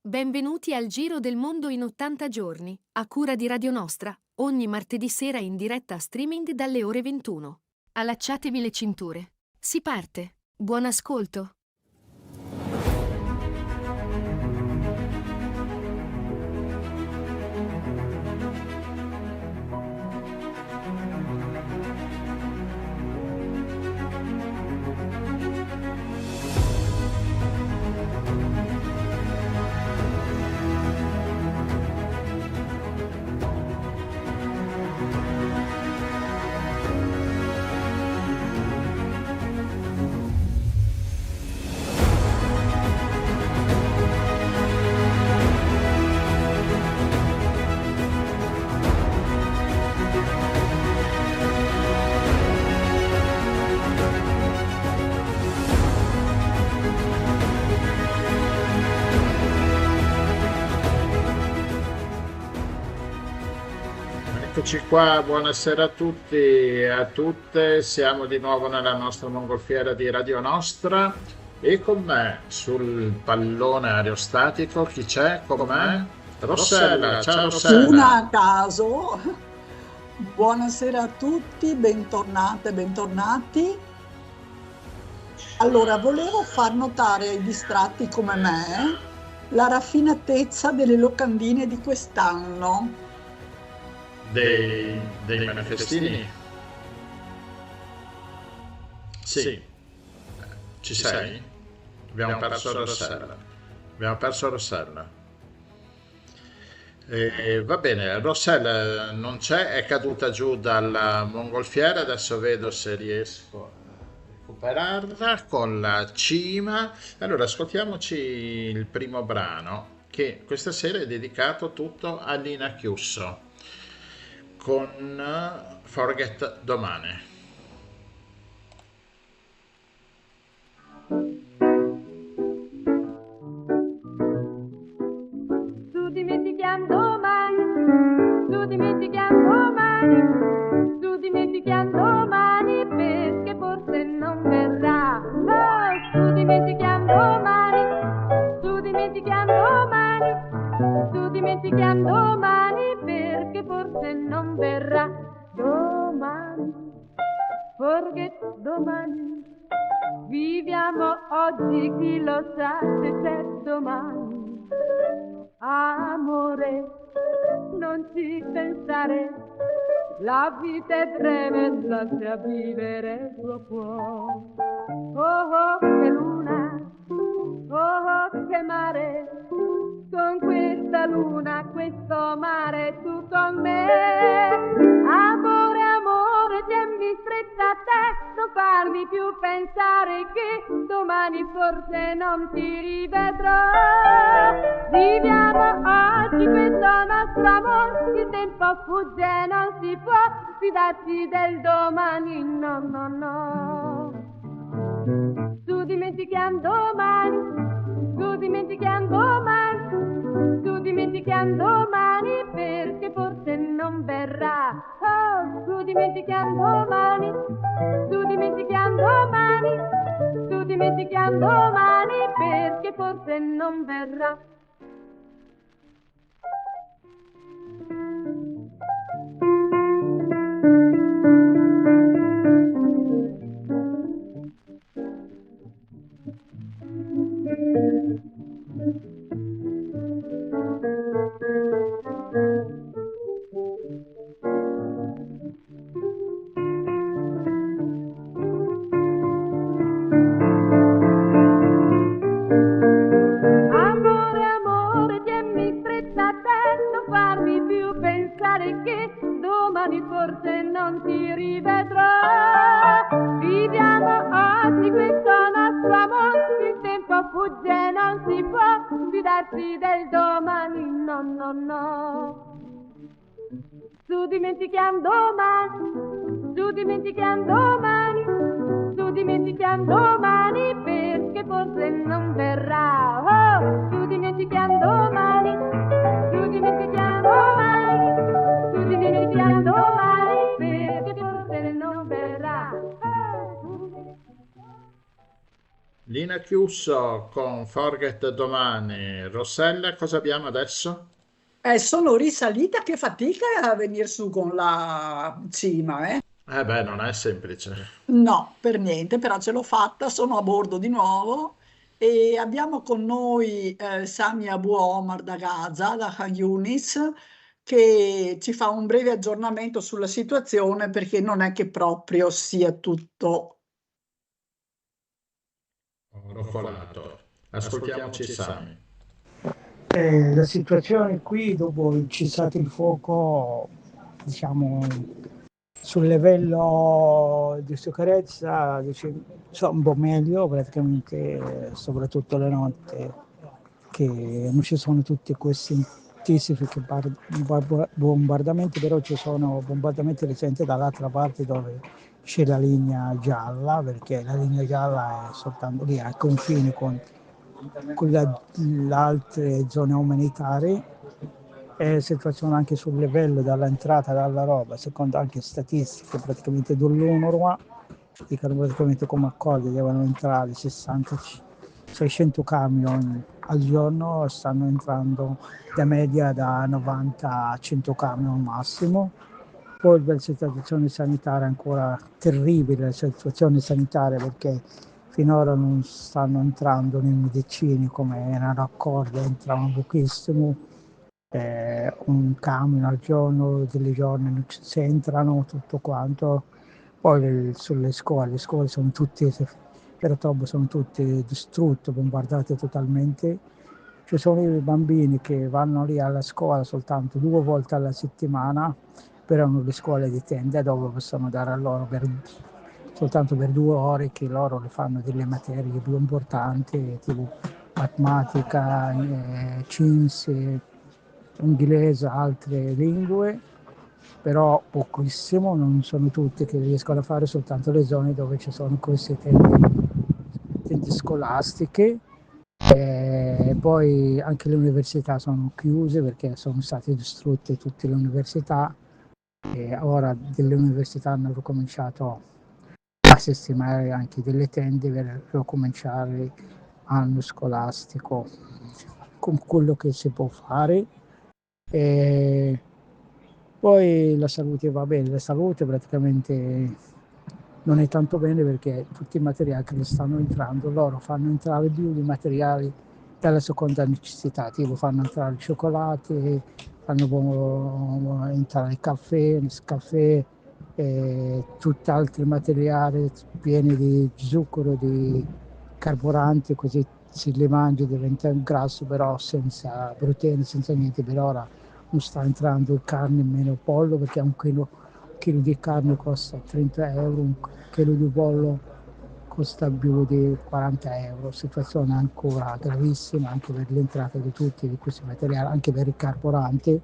Benvenuti al Giro del Mondo in 80 giorni, a cura di Radio Nostra, ogni martedì sera in diretta streaming dalle ore 21. Allacciatevi le cinture. Si parte. Buon ascolto. Eccoci qua, buonasera a tutti e a tutte, siamo di nuovo nella nostra mongolfiera di Radio Nostra e con me sul pallone aerostatico chi c'è con me? Rossella, ciao Rossella. Una a caso. Buonasera a tutti, bentornate, bentornati. Allora, volevo far notare ai distratti come me la raffinatezza delle locandine di quest'anno. Dei manifestini? Sì, ci sei? Abbiamo perso Rossella. Va bene, Rossella non c'è, è caduta giù dalla mongolfiera, adesso vedo se riesco a recuperarla con la cima. Allora, ascoltiamoci il primo brano, che questa sera è dedicato tutto a Lina Chiusso, con Forget Domani. Tu dimenticando mai, perché forse non verrà. Oh, tu dimenticando mai, perché forse non verrà. Domani, forget domani, viviamo oggi, chi lo sa se c'è domani. Amore, non ci pensare, la vita è tremenda se a vivere lo può. Oh, oh, che luna, oh, oh, che mare, con questa luna, questo mare, tu con me. Amore, amore, tienimi stretta a te, non farmi più pensare che domani forse non ti rivedrò. Viviamo oggi questo nostro amore, il tempo fugge, non si può fidarsi del domani, no, no, no. Tu dimenticando domani, perché forse non verrà. Oh, tu dimenticando domani, perché forse non verrà. Forse non ti rivedrò. Viviamo oggi questo nostro amore, il tempo fugge, non si può fidarsi del domani, no, no, no. Tu dimenticando domani, perché forse non verrà. Oh, tu dimenticando domani, perché forse non verrà. Lina chiuso con Forget domani. Rossella, cosa abbiamo adesso? Sono risalita, che fatica a venire su con la cima, eh? Eh beh, non è semplice. No, per niente, però ce l'ho fatta, sono a bordo di nuovo e abbiamo con noi Sami Abu Omar da Gaza, da Khan Yunis, che ci fa un breve aggiornamento sulla situazione perché non è che proprio sia tutto. Rocolato. Ascoltiamoci Sami. La situazione qui dopo il cessate il fuoco, diciamo, sul livello di sicurezza un po' meglio, praticamente, soprattutto le notte, che non ci sono tutti questi intensifici bombardamenti, però ci sono bombardamenti recenti dall'altra parte dove c'è la linea gialla, perché la linea gialla è soltanto lì al confine con le altre zone umanitarie, e situazione anche sul livello dall'entrata dalla roba, secondo anche statistiche praticamente dall'UNRWA, dicono praticamente come accordi devono entrare 600 camion al giorno, stanno entrando da media da 90 a 100 camion massimo. Poi la situazione sanitaria è ancora terribile, la situazione sanitaria, perché finora non stanno entrando nei medici come erano accordi, entravano pochissimo, un camion al giorno, delle giorni non si entrano, tutto quanto. Poi sulle scuole, le scuole sono tutte, per ottobre sono tutte distrutte, bombardate totalmente. Ci sono i bambini che vanno lì alla scuola soltanto 2 volte alla settimana, però hanno le scuole di tende dove possono dare a loro soltanto per 2 ore, che loro le fanno delle materie più importanti, tipo matematica, scienze, inglese, altre lingue, però pochissimo, non sono tutte che riescono a fare, soltanto le zone dove ci sono queste tende scolastiche. Poi anche le università sono chiuse perché sono state distrutte tutte le università, e ora delle università hanno ricominciato a sistemare anche delle tende per ricominciare l'anno scolastico con quello che si può fare. E poi la salute va bene, la salute praticamente non è tanto bene perché tutti i materiali che stanno entrando, loro fanno entrare più di materiali della seconda necessità, tipo fanno entrare il cioccolato, fanno entrare il caffè, Nescafè, e tutti altri materiali pieni di zucchero, di carburanti, così se li mangi diventa un grasso, però senza proteine, senza niente. Per ora non sta entrando il carne meno pollo, perché un chilo di carne costa 30 euro, un chilo di pollo costa più di 40 euro. Situazione ancora gravissima anche per l'entrata di tutti di questi materiali, anche per il carburante,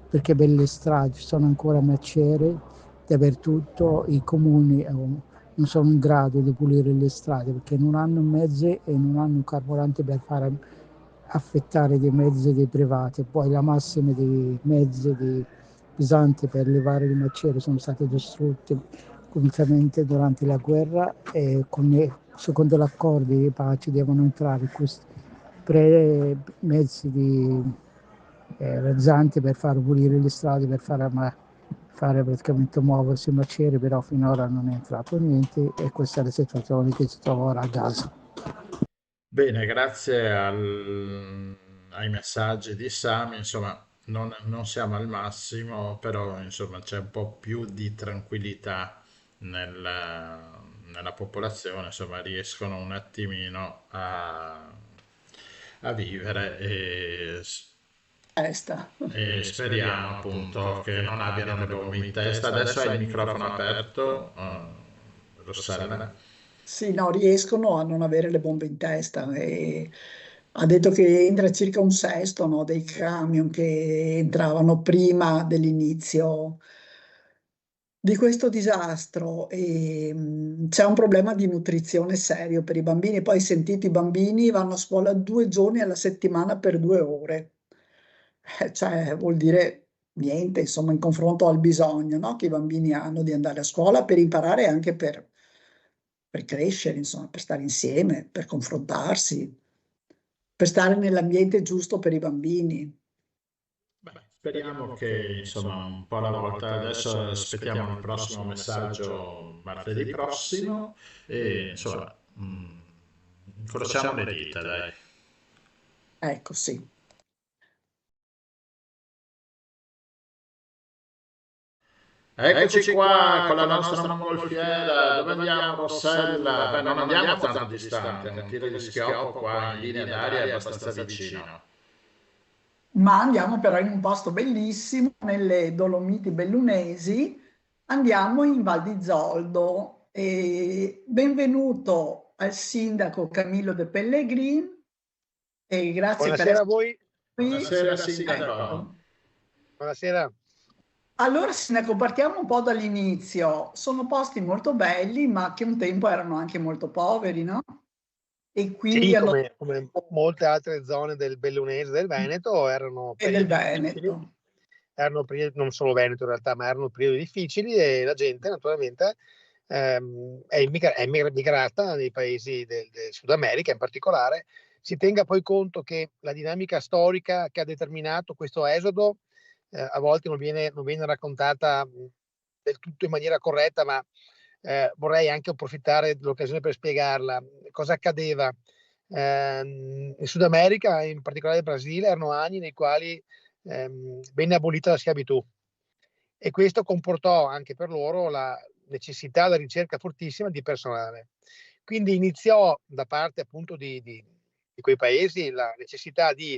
perché per le strade ci sono ancora macerie dappertutto. I comuni non sono in grado di pulire le strade perché non hanno mezzi e non hanno carburante per fare affettare dei mezzi dei privati. Poi la massima dei mezzi pesanti per levare le macerie sono state distrutte completamente durante la guerra, e secondo l'accordo di pace devono entrare questi mezzi di razzanti per far pulire le strade, per fare praticamente muoversi i macieri, però finora non è entrato niente, e questa è la situazione che si trova ora a Gaza. Bene, grazie ai messaggi di Sami, insomma, non siamo al massimo, però insomma c'è un po' più di tranquillità nella popolazione, insomma, riescono un attimino a vivere Testa. e speriamo appunto che non abbiano le bombe in testa. Adesso hai il microfono aperto, Rossella. Sì, no, riescono a non avere le bombe in testa, e ha detto che entra circa un sesto, no, dei camion che entravano prima dell'inizio di questo disastro, e c'è un problema di nutrizione serio per i bambini. Poi sentite, i bambini vanno a scuola 2 giorni alla settimana per 2 ore. Cioè vuol dire niente, insomma, in confronto al bisogno, no, che i bambini hanno di andare a scuola per imparare e anche per per crescere, insomma, per stare insieme, per confrontarsi, per stare nell'ambiente giusto per i bambini. Beh, speriamo che insomma un po' alla volta, adesso aspettiamo il prossimo messaggio martedì prossimo e insomma incrociamo le dita, dai. Ecco, sì. Eccoci qua con la nostra mongolfiera. Dove andiamo, Rossella? Beh, non andiamo tanto distante, un tiro di schioppo qua in linea d'aria è abbastanza vicino. Ma andiamo però in un posto bellissimo, nelle Dolomiti Bellunesi, andiamo in Val di Zoldo. E benvenuto al sindaco Camillo De Pellegrin e grazie per Buonasera a essere voi. qui. Buonasera, sindaco. Ecco. Buonasera. Allora, sindaco, partiamo un po' dall'inizio. Sono posti molto belli, ma che un tempo erano anche molto poveri, no? E quindi Sì, hanno... come molte altre zone del Bellunese, del Veneto, erano e del periodi difficili. Veneto. Erano periodi, non solo Veneto in realtà, ma erano periodi difficili e la gente naturalmente è migrata nei paesi del Sud America in particolare. Si tenga poi conto che la dinamica storica che ha determinato questo esodo a volte non viene raccontata del tutto in maniera corretta, ma vorrei anche approfittare dell'occasione per spiegarla. Cosa accadeva? In Sud America, in particolare in Brasile, erano anni nei quali venne abolita la schiavitù e questo comportò anche per loro la necessità, la ricerca fortissima di personale. Quindi iniziò da parte appunto di quei paesi la necessità di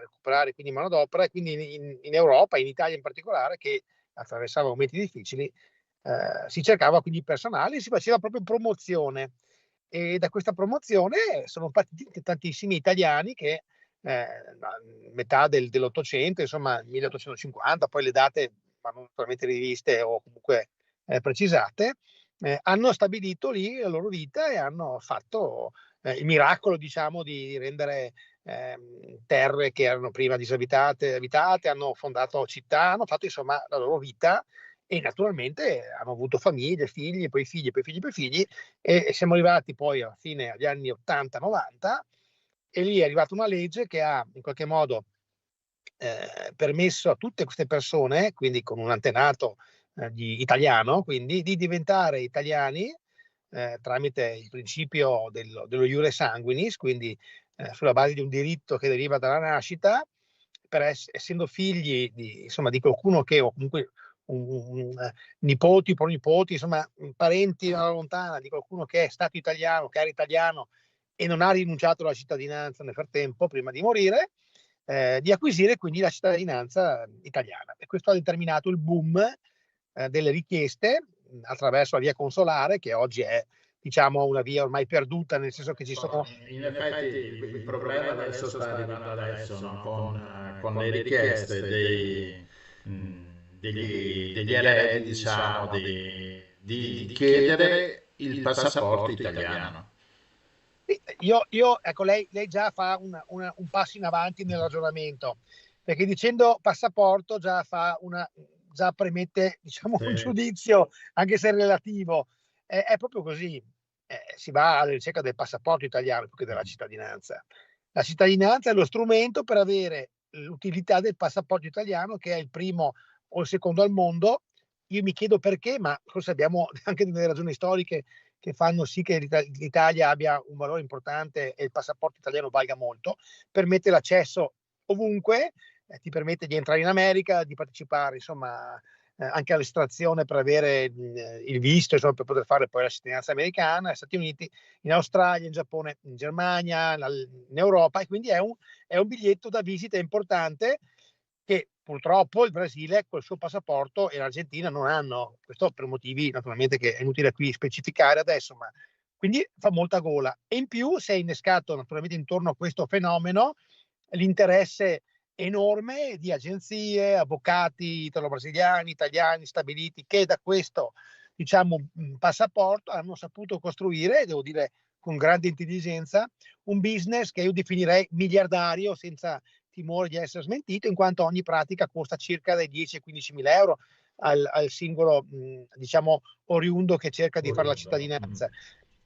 recuperare quindi manodopera e quindi in Europa, in Italia in particolare, che attraversava momenti difficili, si cercava quindi personale e si faceva proprio promozione. E da questa promozione sono partiti tantissimi italiani che metà dell'Ottocento, insomma 1850, poi le date vanno naturalmente riviste o comunque precisate, hanno stabilito lì la loro vita e hanno fatto il miracolo, diciamo, di rendere terre che erano prima disabitate, hanno fondato città, hanno fatto insomma la loro vita e naturalmente hanno avuto famiglie, figli, poi figli, poi figli, poi figli e siamo arrivati poi alla fine agli anni 80-90 e lì è arrivata una legge che ha in qualche modo permesso a tutte queste persone, quindi con un antenato italiano, quindi di diventare italiani tramite il principio dello iure sanguinis, quindi sulla base di un diritto che deriva dalla nascita, essendo figli insomma, di qualcuno che o comunque nipoti, pronipoti, insomma parenti alla lontana di qualcuno che è stato italiano, che era italiano e non ha rinunciato alla cittadinanza nel frattempo prima di morire, di acquisire quindi la cittadinanza italiana. E questo ha determinato il boom delle richieste attraverso la via consolare, che oggi è diciamo una via ormai perduta, nel senso che ci sono... In effetti il problema adesso sta arrivando adesso, no? Con le richieste degli eredi, diciamo, di chiedere il passaporto italiano. Ecco, lei già fa un passo in avanti nel ragionamento, perché dicendo passaporto già premette, diciamo, un giudizio, anche se relativo. È proprio così. Si va alla ricerca del passaporto italiano più che della cittadinanza. La cittadinanza è lo strumento per avere l'utilità del passaporto italiano, che è il primo o il secondo al mondo. Io mi chiedo perché, ma forse abbiamo anche delle ragioni storiche che fanno sì che l'Italia abbia un valore importante e il passaporto italiano valga molto. Permette l'accesso ovunque, ti permette di entrare in America, di partecipare insomma anche all'estrazione per avere il visto, insomma, per poter fare poi la cittadinanza americana, negli Stati Uniti, in Australia, in Giappone, in Germania, in Europa, e quindi è un biglietto da visita importante che purtroppo il Brasile col suo passaporto e l'Argentina non hanno, questo per motivi naturalmente che è inutile qui specificare adesso, ma quindi fa molta gola. E in più si è innescato naturalmente intorno a questo fenomeno l'interesse enorme di agenzie, avvocati italo-brasiliani, italiani stabiliti che da questo diciamo passaporto hanno saputo costruire, devo dire con grande intelligenza, un business che io definirei miliardario senza timore di essere smentito, in quanto ogni pratica costa circa dai 10 ai 15 mila euro al singolo diciamo oriundo che cerca di fare la cittadinanza.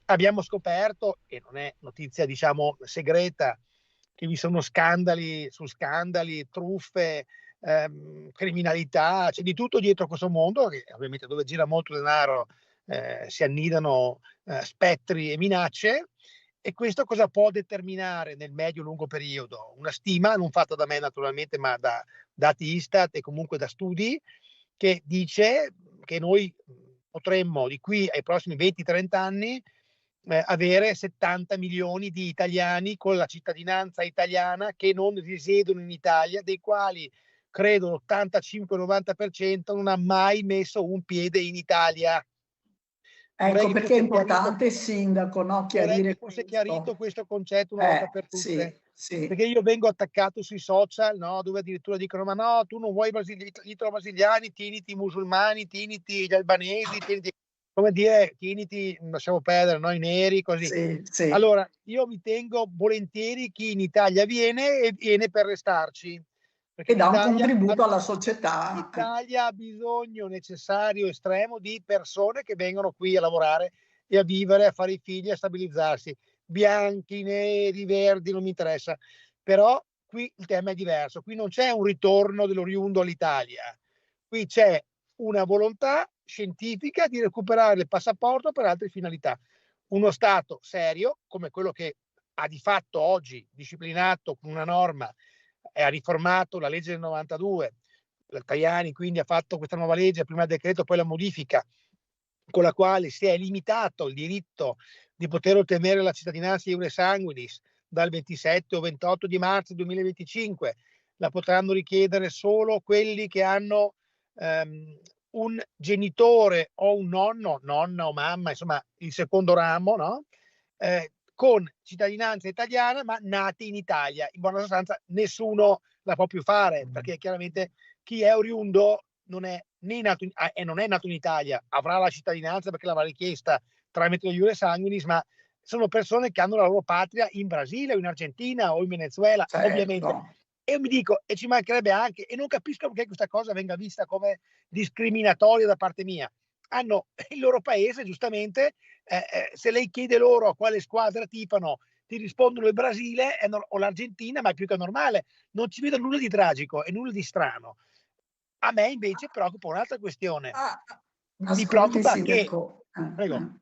abbiamo scoperto, e non è notizia diciamo segreta, che vi sono scandali su scandali, truffe, criminalità, c'è di tutto dietro questo mondo, che ovviamente dove gira molto denaro si annidano spettri e minacce. E questo cosa può determinare nel medio-lungo periodo? Una stima non fatta da me naturalmente, ma da dati Istat e comunque da studi, che dice che noi potremmo di qui ai prossimi 20-30 anni avere 70 milioni di italiani con la cittadinanza italiana che non risiedono in Italia, dei quali credo l'85-90% non ha mai messo un piede in Italia. Ecco perché è importante, sindaco, no, Vorrei che chiarire fosse questo. chiarito questo concetto una volta per Sì, tutte. sì. Perché io vengo attaccato sui social, no, dove addirittura dicono: ma no, tu non vuoi gli italo-brasiliani, tieniti i musulmani, tieniti gli albanesi, tieniti, come dire, tieniti, lasciamo perdere, no, i neri, così. Sì, sì. Allora, io mi tengo volentieri chi in Italia viene e viene per restarci. Perché E dà un l'Italia contributo alla società. L'Italia ha bisogno necessario, estremo, di persone che vengono qui a lavorare e a vivere, a fare i figli, a stabilizzarsi. Bianchi, neri, verdi, non mi interessa. Però qui il tema è diverso. Qui non c'è un ritorno dell'oriundo all'Italia. Qui c'è una volontà scientifica di recuperare il passaporto per altre finalità. Uno Stato serio, come quello che ha di fatto oggi disciplinato con una norma e ha riformato la legge del 92, Tajani quindi ha fatto questa nuova legge, prima il decreto, poi la modifica, con la quale si è limitato il diritto di poter ottenere la cittadinanza iure sanguinis dal 27 o 28 di marzo 2025. La potranno richiedere solo quelli che hanno un genitore o un nonno, nonna o mamma, insomma il secondo ramo, no? Con cittadinanza italiana ma nati in Italia. In buona sostanza nessuno la può più fare, perché chiaramente chi è oriundo non è né nato non è nato in Italia, avrà la cittadinanza perché l'avrà richiesta tramite lo iure sanguinis, ma sono persone che hanno la loro patria in Brasile o in Argentina o in Venezuela, Certo. ovviamente. E io mi dico, e ci mancherebbe anche, e non capisco perché questa cosa venga vista come discriminatoria da parte mia. Hanno il loro paese, giustamente, se lei chiede loro a quale squadra tifano, ti rispondono il Brasile o l'Argentina, ma è più che normale. Non ci vedo nulla di tragico e nulla di strano. A me invece preoccupa un'altra questione. Mi Ascolti, preoccupa che... sindaco. Prego.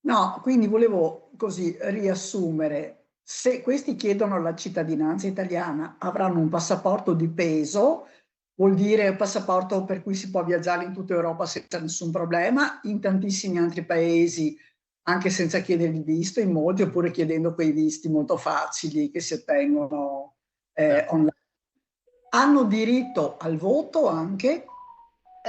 No, quindi volevo così riassumere. Se questi chiedono la cittadinanza italiana, avranno un passaporto di peso, vuol dire un passaporto per cui si può viaggiare in tutta Europa senza nessun problema, in tantissimi altri paesi anche senza chiedere il visto, in molti, oppure chiedendo quei visti molto facili che si ottengono online. Hanno diritto al voto anche?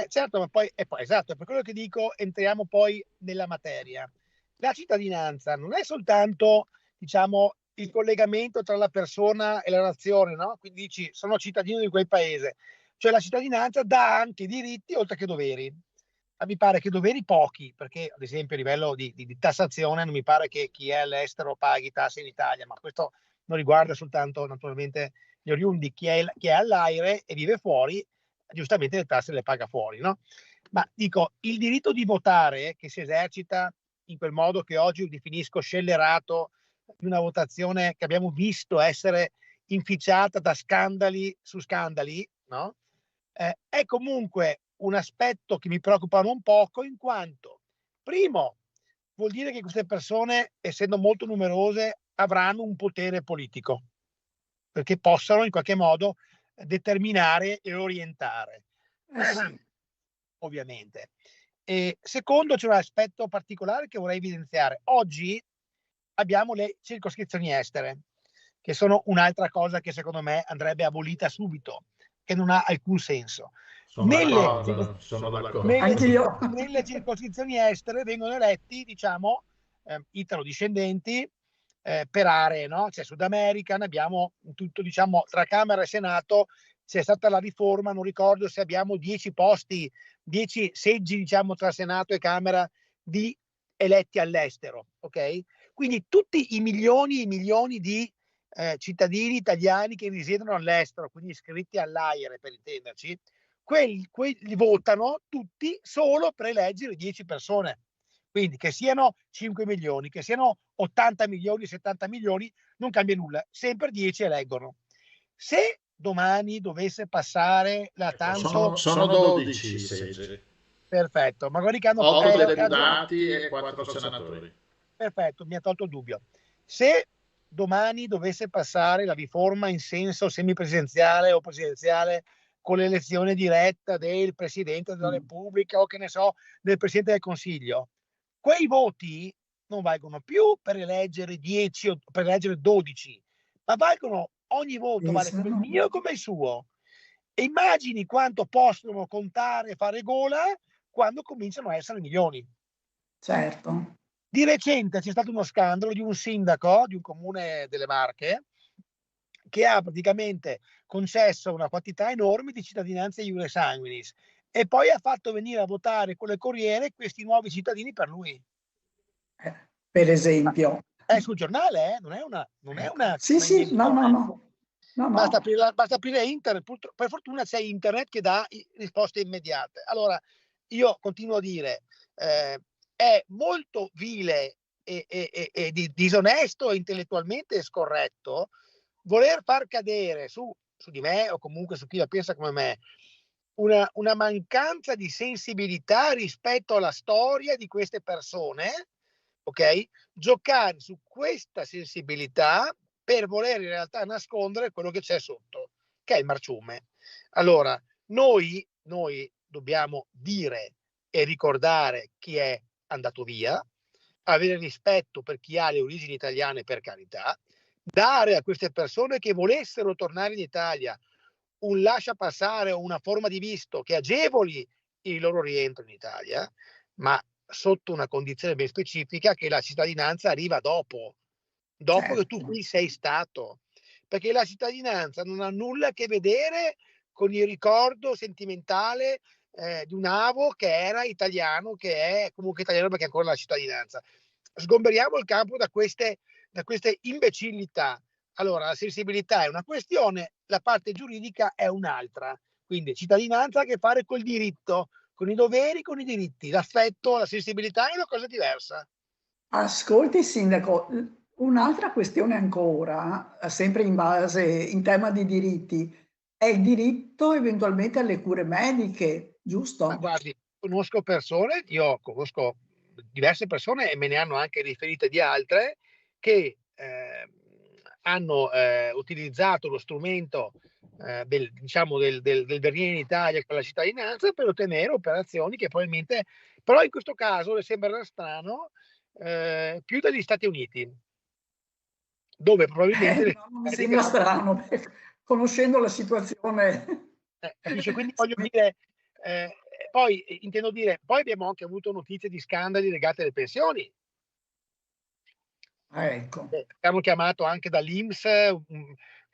Certo, ma poi esatto, è per quello che dico, entriamo poi nella materia. La cittadinanza non è soltanto, diciamo, il collegamento tra la persona e la nazione, no? Quindi dici, sono cittadino di quel paese. Cioè la cittadinanza dà anche diritti oltre che doveri. Ma mi pare che doveri pochi, perché ad esempio a livello di tassazione non mi pare che chi è all'estero paghi tasse in Italia, ma questo non riguarda soltanto naturalmente gli oriundi, chi è all'aire e vive fuori, giustamente le tasse le paga fuori, no? Ma dico, il diritto di votare che si esercita in quel modo che oggi definisco scellerato, di una votazione che abbiamo visto essere inficiata da scandali su scandali, no? È comunque un aspetto che mi preoccupa non poco, in quanto, primo, vuol dire che queste persone, essendo molto numerose, avranno un potere politico, perché possano in qualche modo determinare e orientare, ovviamente. E secondo, c'è un aspetto particolare che vorrei evidenziare. Oggi abbiamo le circoscrizioni estere, che sono un'altra cosa che secondo me andrebbe abolita subito, che non ha alcun senso. Sono d'accordo. Nelle circoscrizioni estere vengono eletti, diciamo, italo-discendenti per aree, no? C'è Sud America, ne abbiamo tutto, diciamo, tra Camera e Senato c'è stata la riforma, non ricordo se abbiamo 10 posti, 10 seggi, diciamo, tra Senato e Camera di eletti all'estero, ok? Quindi tutti i milioni di cittadini italiani che risiedono all'estero, quindi iscritti all'AIRE per intenderci, quelli votano tutti solo per eleggere 10 persone. Quindi che siano 5 milioni, che siano 80 milioni, 70 milioni, non cambia nulla, sempre 10 eleggono. Se domani dovesse passare la Ecco, tanto, sono 12 seggi, perfetto, magari che hanno 8 deputati e 4 senatori. perfetto, mi ha tolto il dubbio. Se domani dovesse passare la riforma in senso semipresidenziale o presidenziale con l'elezione diretta del Presidente della Repubblica o che ne so, del Presidente del Consiglio, quei voti non valgono più per eleggere 10 o per eleggere 12, ma valgono, ogni voto vale come il mio e come il suo. E immagini quanto possono contare e fare gola quando cominciano a essere milioni. Certo. Di recente c'è stato uno scandalo di un sindaco di un comune delle Marche che ha praticamente concesso una quantità enorme di cittadinanze iure sanguinis e poi ha fatto venire a votare con le corriere questi nuovi cittadini per lui. Per esempio. È sul giornale, non è una Sì, no. Basta aprire internet, per fortuna c'è internet che dà risposte immediate. Allora, io continuo a dire, è molto vile e disonesto e intellettualmente scorretto voler far cadere su di me o comunque su chi la pensa come me una mancanza di sensibilità rispetto alla storia di queste persone, ok? Giocare su questa sensibilità per voler in realtà nascondere quello che c'è sotto, che è il marciume. Allora, noi dobbiamo dire e ricordare chi è andato via, avere rispetto per chi ha le origini italiane, per carità, dare a queste persone che volessero tornare in Italia un lascia passare o una forma di visto che agevoli il loro rientro in Italia, ma sotto una condizione ben specifica, che la cittadinanza arriva dopo che tu qui sei stato, perché la cittadinanza non ha nulla a che vedere con il ricordo sentimentale di un avo che era italiano, che è comunque italiano perché ha ancora la cittadinanza. Sgomberiamo il campo da queste imbecillità. Allora, la sensibilità è una questione, la parte giuridica è un'altra. Quindi cittadinanza ha a che fare col diritto, con i doveri, con i diritti. L'affetto, la sensibilità è una cosa diversa. Ascolti, Sindaco, un'altra questione ancora, sempre in tema di diritti, è il diritto eventualmente alle cure mediche, giusto? Ma guardi, io conosco diverse persone e me ne hanno anche riferite di altre che hanno utilizzato lo strumento del venire in Italia con la cittadinanza per ottenere operazioni che probabilmente, però in questo caso le sembrerà strano, più dagli Stati Uniti, dove probabilmente non mi sembra strano, conoscendo la situazione. capisce? Quindi voglio dire, poi intendo dire, poi abbiamo anche avuto notizie di scandali legati alle pensioni. Ecco. Abbiamo chiamato anche dall'INPS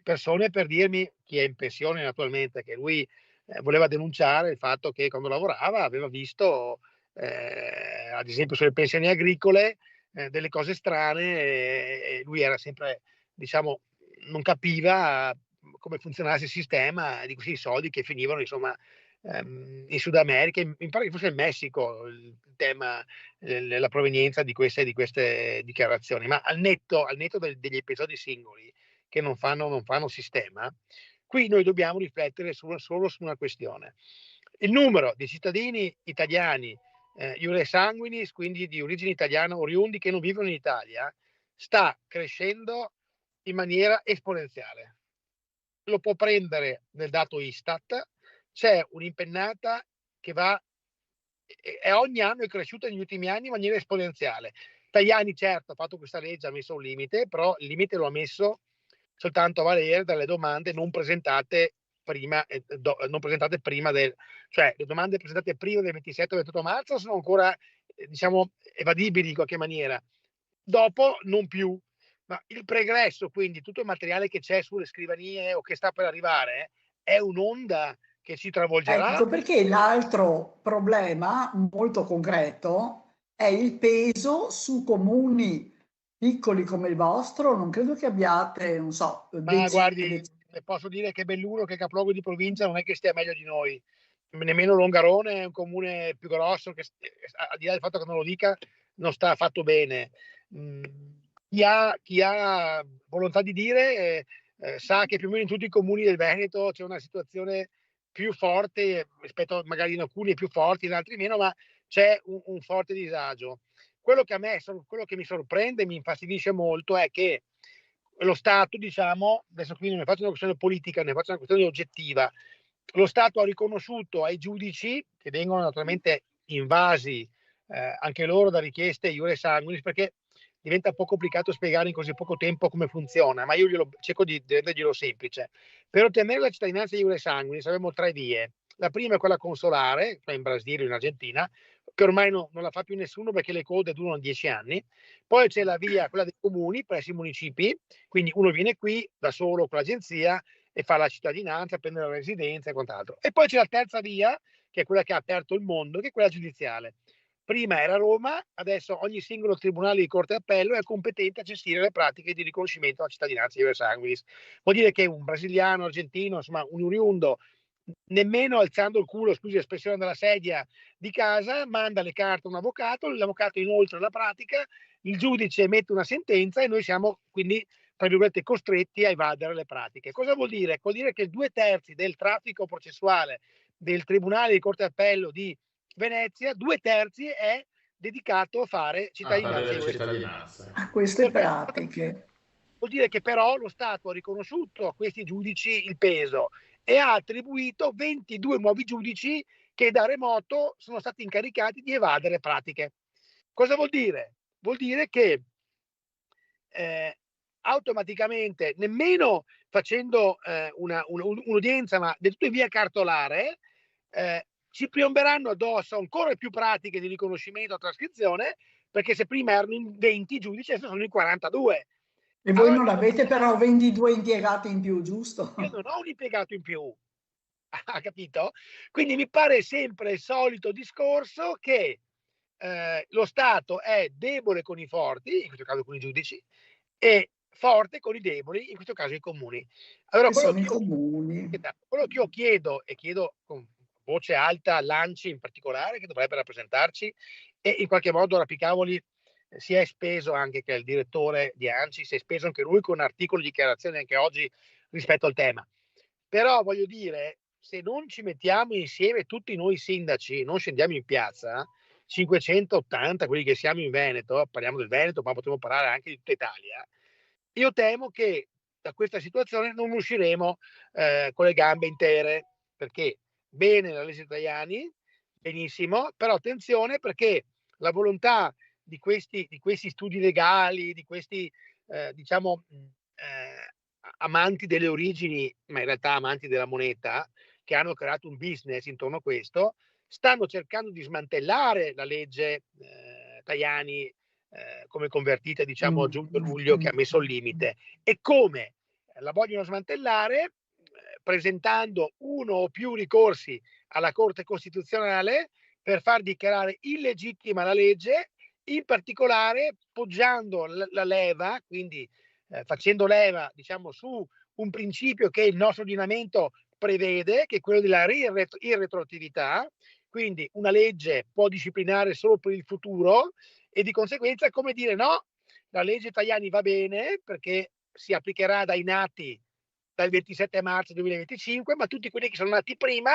persone per dirmi, chi è in pensione naturalmente, che lui voleva denunciare il fatto che quando lavorava aveva visto, ad esempio sulle pensioni agricole, delle cose strane e lui era sempre, diciamo, non capiva come funzionasse il sistema di questi soldi che finivano, insomma, in Sud America, mi pare che fosse il Messico il tema, la provenienza di queste dichiarazioni, ma al netto degli episodi singoli che non fanno sistema, qui noi dobbiamo riflettere solo su una questione. Il numero di cittadini italiani iure sanguinis, quindi di origine italiana, oriundi che non vivono in Italia, sta crescendo in maniera esponenziale. Lo può prendere nel dato Istat, c'è un'impennata che va e ogni anno è cresciuta negli ultimi anni in maniera esponenziale. Tajani certo ha fatto questa legge, ha messo un limite, però il limite lo ha messo soltanto a valere dalle domande non presentate prima, cioè le domande presentate prima del 27 o 28 marzo sono ancora diciamo evadibili in qualche maniera, dopo non più. Ma il pregresso, quindi tutto il materiale che c'è sulle scrivanie o che sta per arrivare, è un'onda che ci travolgerà. Ecco, perché l'altro problema molto concreto è il peso su comuni piccoli come il vostro. Non credo che abbiate, non so, Ma guardi, le posso dire che Belluno, che è capoluogo di provincia, non è che stia meglio di noi. Nemmeno Longarone è un comune più grosso, che al di là del fatto che non lo dica, non sta affatto bene. Chi ha volontà di dire sa che più o meno in tutti i comuni del Veneto c'è una situazione più forte, rispetto magari in alcuni più forti, in altri meno, ma c'è un forte disagio. Quello che mi sorprende e mi infastidisce molto è che lo Stato, diciamo, adesso qui non ne faccio una questione politica, ne faccio una questione oggettiva, lo Stato ha riconosciuto ai giudici, che vengono naturalmente invasi anche loro da richieste iure sanguinis, perché diventa un po' complicato spiegare in così poco tempo come funziona, ma io cerco di renderglielo semplice. Per ottenere la cittadinanza iure sanguinis abbiamo 3 vie. La prima è quella consolare, cioè in Brasile o in Argentina, che ormai non la fa più nessuno perché le code durano 10 anni. Poi c'è la via, quella dei comuni, presso i municipi, quindi uno viene qui da solo con l'agenzia e fa la cittadinanza, prende la residenza e quant'altro. E poi c'è la terza via, che è quella che ha aperto il mondo, che è quella giudiziale. Prima era Roma, adesso ogni singolo tribunale di corte d'appello è competente a gestire le pratiche di riconoscimento della cittadinanza iure sanguinis. Vuol dire che un brasiliano, argentino, insomma un oriundo, nemmeno alzando il culo, scusi l'espressione, dalla sedia di casa, manda le carte a un avvocato, l'avvocato inoltre la pratica, il giudice emette una sentenza e noi siamo quindi, tra virgolette, costretti a evadere le pratiche. Cosa vuol dire? Vuol dire che 2/3 del traffico processuale del Tribunale di Corte d'Appello di Venezia, 2/3 è dedicato a fare a fare cittadinanza le iure. cittadinanze. A queste pratiche. Vuol dire che però lo Stato ha riconosciuto a questi giudici il peso e ha attribuito 22 nuovi giudici che da remoto sono stati incaricati di evadere pratiche. Cosa vuol dire? Vuol dire che automaticamente, nemmeno facendo un'udienza, ma del tutto in via cartolare, ci piomberanno addosso ancora più pratiche di riconoscimento o trascrizione, perché se prima erano in 20 giudici, adesso sono in 42. E voi Allora, non avete però 22 impiegati in più, giusto? io non ho un impiegato in più, ha capito? Quindi mi pare sempre il solito discorso che lo Stato è debole con i forti, in questo caso con i giudici, e forte con i deboli, in questo caso i comuni. Allora, Che sono i comuni. quello che io chiedo, e chiedo con voce alta all'ANCI in particolare, che dovrebbe rappresentarci, e in qualche modo Rapicavoli si è speso anche, che è il direttore di ANCI, si è speso anche lui con articoli di dichiarazione anche oggi rispetto al tema. Però voglio dire, se non ci mettiamo insieme tutti noi sindaci, non scendiamo in piazza, 580, quelli che siamo in Veneto, parliamo del Veneto, ma potremmo parlare anche di tutta Italia, io temo che da questa situazione non usciremo con le gambe intere, perché bene la legge Tajani, benissimo, però attenzione, perché la volontà di questi studi legali, di questi diciamo amanti delle origini, ma in realtà amanti della moneta, che hanno creato un business intorno a questo, stanno cercando di smantellare la legge Tajani come convertita, diciamo, a giugno-luglio, che ha messo il limite. E come la vogliono smantellare? Presentando uno o più ricorsi alla Corte Costituzionale per far dichiarare illegittima la legge, in particolare poggiando la leva, quindi facendo leva, diciamo, su un principio che il nostro ordinamento prevede, che è quello della irretroattività. Quindi una legge può disciplinare solo per il futuro e di conseguenza è come dire no, la legge Tajani va bene perché si applicherà dai nati dal 27 marzo 2025, ma tutti quelli che sono nati prima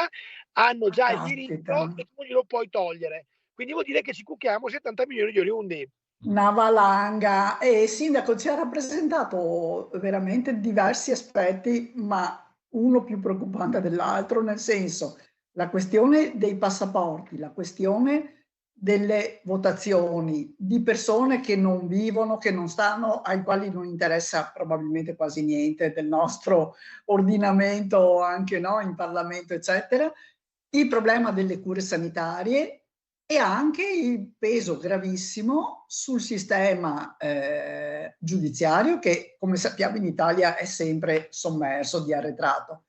hanno già il diritto e tu non glielo puoi togliere. Quindi vuol dire che ci cucchiamo 70 milioni di oriundi. Una valanga. E Sindaco ci ha rappresentato veramente diversi aspetti, ma uno più preoccupante dell'altro, nel senso la questione dei passaporti, la questione delle votazioni di persone che non vivono, che non stanno, ai quali non interessa probabilmente quasi niente del nostro ordinamento, anche no, in Parlamento, eccetera, il problema delle cure sanitarie e anche il peso gravissimo sul sistema giudiziario che, come sappiamo, in Italia è sempre sommerso di arretrato.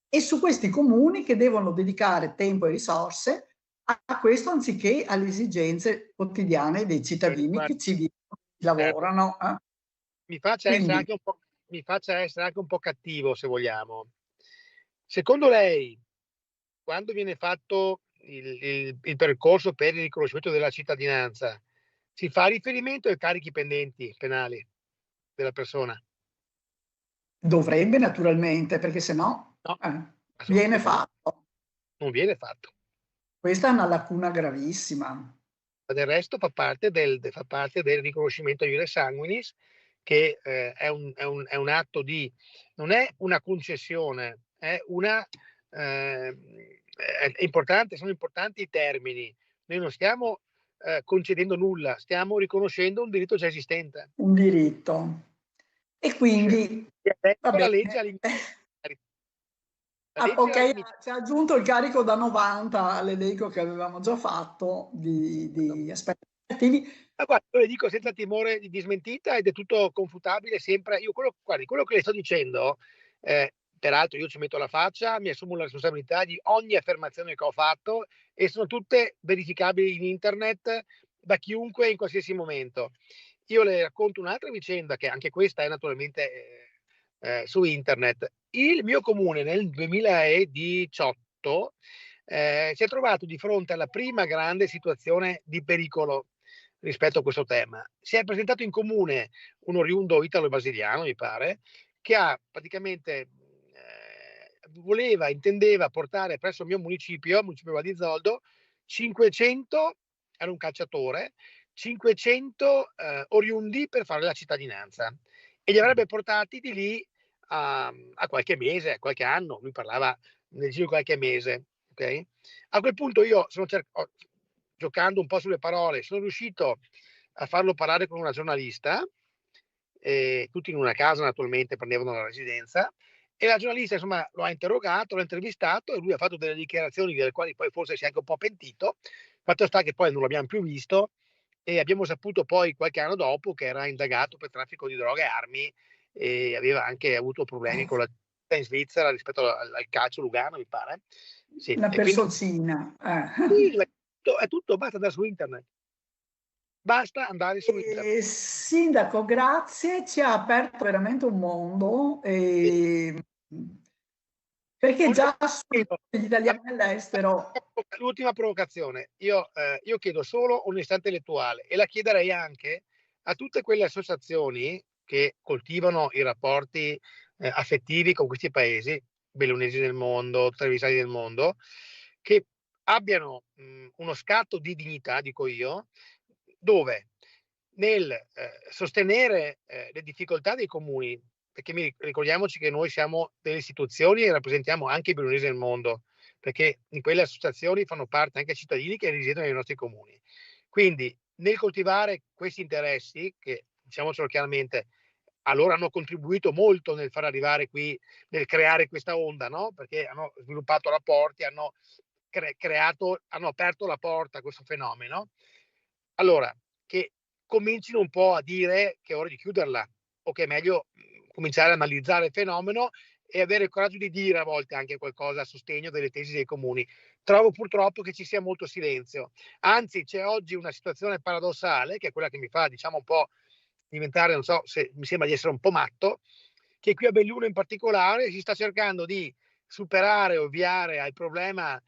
E su questi comuni che devono dedicare tempo e risorse a questo anziché alle esigenze quotidiane dei cittadini che ci vivono, lavorano. Mi faccia essere anche un po' cattivo, se vogliamo. Secondo lei, quando viene fatto il percorso per il riconoscimento della cittadinanza, si fa riferimento ai carichi pendenti penali della persona. Dovrebbe naturalmente, perché se no No, viene assolutamente fatto. non viene fatto. Questa è una lacuna gravissima. Ma del resto fa parte del riconoscimento iure sanguinis, che è un atto di, non è una concessione, è una, è importante, sono importanti i termini. Noi non stiamo concedendo nulla, stiamo riconoscendo un diritto già esistente. Un diritto. E quindi, va La bene. legge ha la legge Ok, ha limitato. ci ha aggiunto il carico da 90 all'elenco che avevamo già fatto di aspetti negativi. Ma guarda, io le dico senza timore di smentita ed è tutto confutabile sempre. Io quello che le sto dicendo, peraltro io ci metto la faccia, mi assumo la responsabilità di ogni affermazione che ho fatto e sono tutte verificabili in internet da chiunque in qualsiasi momento. Io le racconto un'altra vicenda, che anche questa è naturalmente su internet. Il mio comune nel 2018 si è trovato di fronte alla prima grande situazione di pericolo rispetto a questo tema. Si è presentato in comune un oriundo italo-brasiliano, mi pare, che ha praticamente intendeva portare presso il mio municipio Val di Zoldo, 500, era un cacciatore, 500 oriundi per fare la cittadinanza, e li avrebbe portati di lì a qualche mese, a qualche anno. Lui parlava nel giro di qualche mese. Okay? A quel punto io giocando un po' sulle parole, sono riuscito a farlo parlare con una giornalista, tutti in una casa naturalmente, prendevano la residenza, e la giornalista insomma lo ha interrogato, l'ha intervistato, e lui ha fatto delle dichiarazioni delle quali poi forse si è anche un po' pentito. Fatto sta che poi non l'abbiamo più visto, e abbiamo saputo poi qualche anno dopo che era indagato per traffico di droga e armi, e aveva anche avuto problemi con la in Svizzera rispetto al calcio Lugano, mi pare. Sì, Una e quindi personcina. sì, è tutto, basta andare su internet. Basta andare su internet. Sindaco, grazie, ci ha aperto veramente un mondo, perché già gli italiani all'estero. L'ultima provocazione, io chiedo solo onestà intellettuale, e la chiederei anche a tutte quelle associazioni che coltivano i rapporti affettivi con questi paesi, bellunesi del mondo, trevisani del mondo, che abbiano uno scatto di dignità, dico io, dove nel sostenere le difficoltà dei comuni, perché ricordiamoci che noi siamo delle istituzioni e rappresentiamo anche i bellunesi del mondo, perché in quelle associazioni fanno parte anche cittadini che risiedono nei nostri comuni. Quindi nel coltivare questi interessi, che diciamocelo chiaramente, a loro hanno contribuito molto nel far arrivare qui, nel creare questa onda, no? Perché hanno sviluppato rapporti, hanno hanno aperto la porta a questo fenomeno. Allora, che comincino un po' a dire che è ora di chiuderla, o che è meglio cominciare a analizzare il fenomeno e avere il coraggio di dire a volte anche qualcosa a sostegno delle tesi dei comuni. Trovo purtroppo che ci sia molto silenzio. Anzi, c'è oggi una situazione paradossale, che è quella che mi fa, diciamo, un po' diventare, non so, se mi sembra di essere un po' matto, che qui a Belluno in particolare si sta cercando di superare, ovviare al problema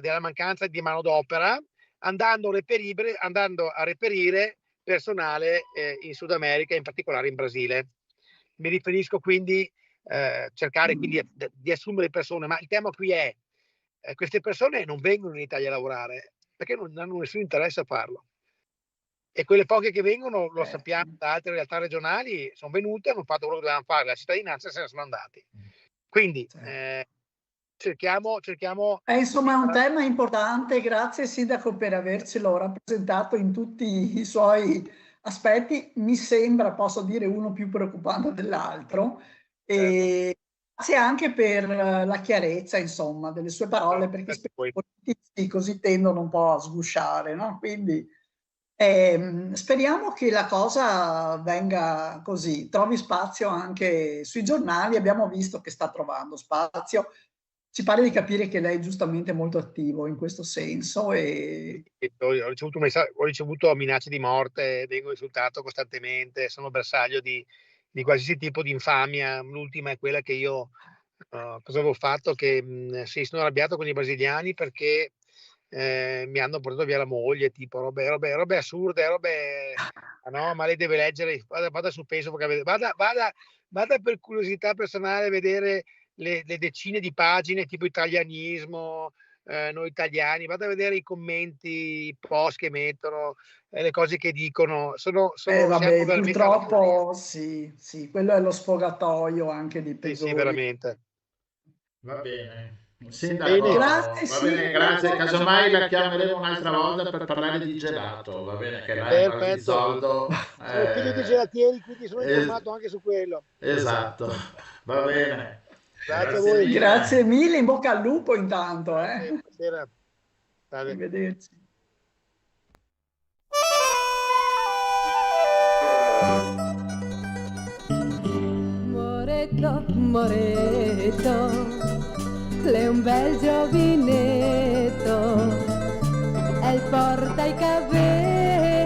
della mancanza di manodopera, andando a reperire personale in Sud America, in particolare in Brasile. Mi riferisco quindi cercare quindi di assumere persone, ma il tema qui è queste persone non vengono in Italia a lavorare perché non hanno nessun interesse a farlo, e quelle poche che vengono, lo sappiamo da altre realtà regionali, sono venute, hanno fatto quello che dovevano fare, la cittadinanza, e se ne sono andati. Quindi cerchiamo Insomma, è un tema importante. Grazie Sindaco per avercelo rappresentato in tutti i suoi aspetti. Mi sembra, posso dire, uno più preoccupante dell'altro. E grazie anche per la chiarezza, insomma, delle sue parole, perché spesso i politici così tendono un po' a sgusciare, no? Quindi speriamo che la cosa venga così, trovi spazio anche sui giornali. Abbiamo visto che sta trovando spazio. Ci pare di capire che lei è giustamente molto attivo in questo senso. Ho ricevuto minacce di morte, vengo insultato costantemente, sono bersaglio di qualsiasi tipo di infamia. L'ultima è quella che io cosa avevo fatto, che si sono arrabbiato con i brasiliani perché mi hanno portato via la moglie, tipo robe assurde, no, ma lei deve leggere, vada su Facebook, vada per curiosità personale a vedere le decine di pagine tipo italianismo, noi italiani, vada a vedere i commenti, i post che mettono, le cose che dicono, siamo Vabbè, veramente alla follia. purtroppo sì, quello è lo sfogatoio anche di Sì, peggiori. veramente. Va bene. Bene. Sindaco, Grazie, va bene, sì. grazie. Casomai la chiameremo un'altra volta per parlare di gelato, va bene, che là in Val di Perfetto. Zoldo. Sono figlio di gelatieri, quindi sono es- informato anche su quello. Esatto, va bene. Grazie a voi. mille. Grazie mille, in bocca al lupo intanto, Buonasera. Salve. Arrivederci. Moretto, Moretto, lei è un bel giovinetto, e porta i capelli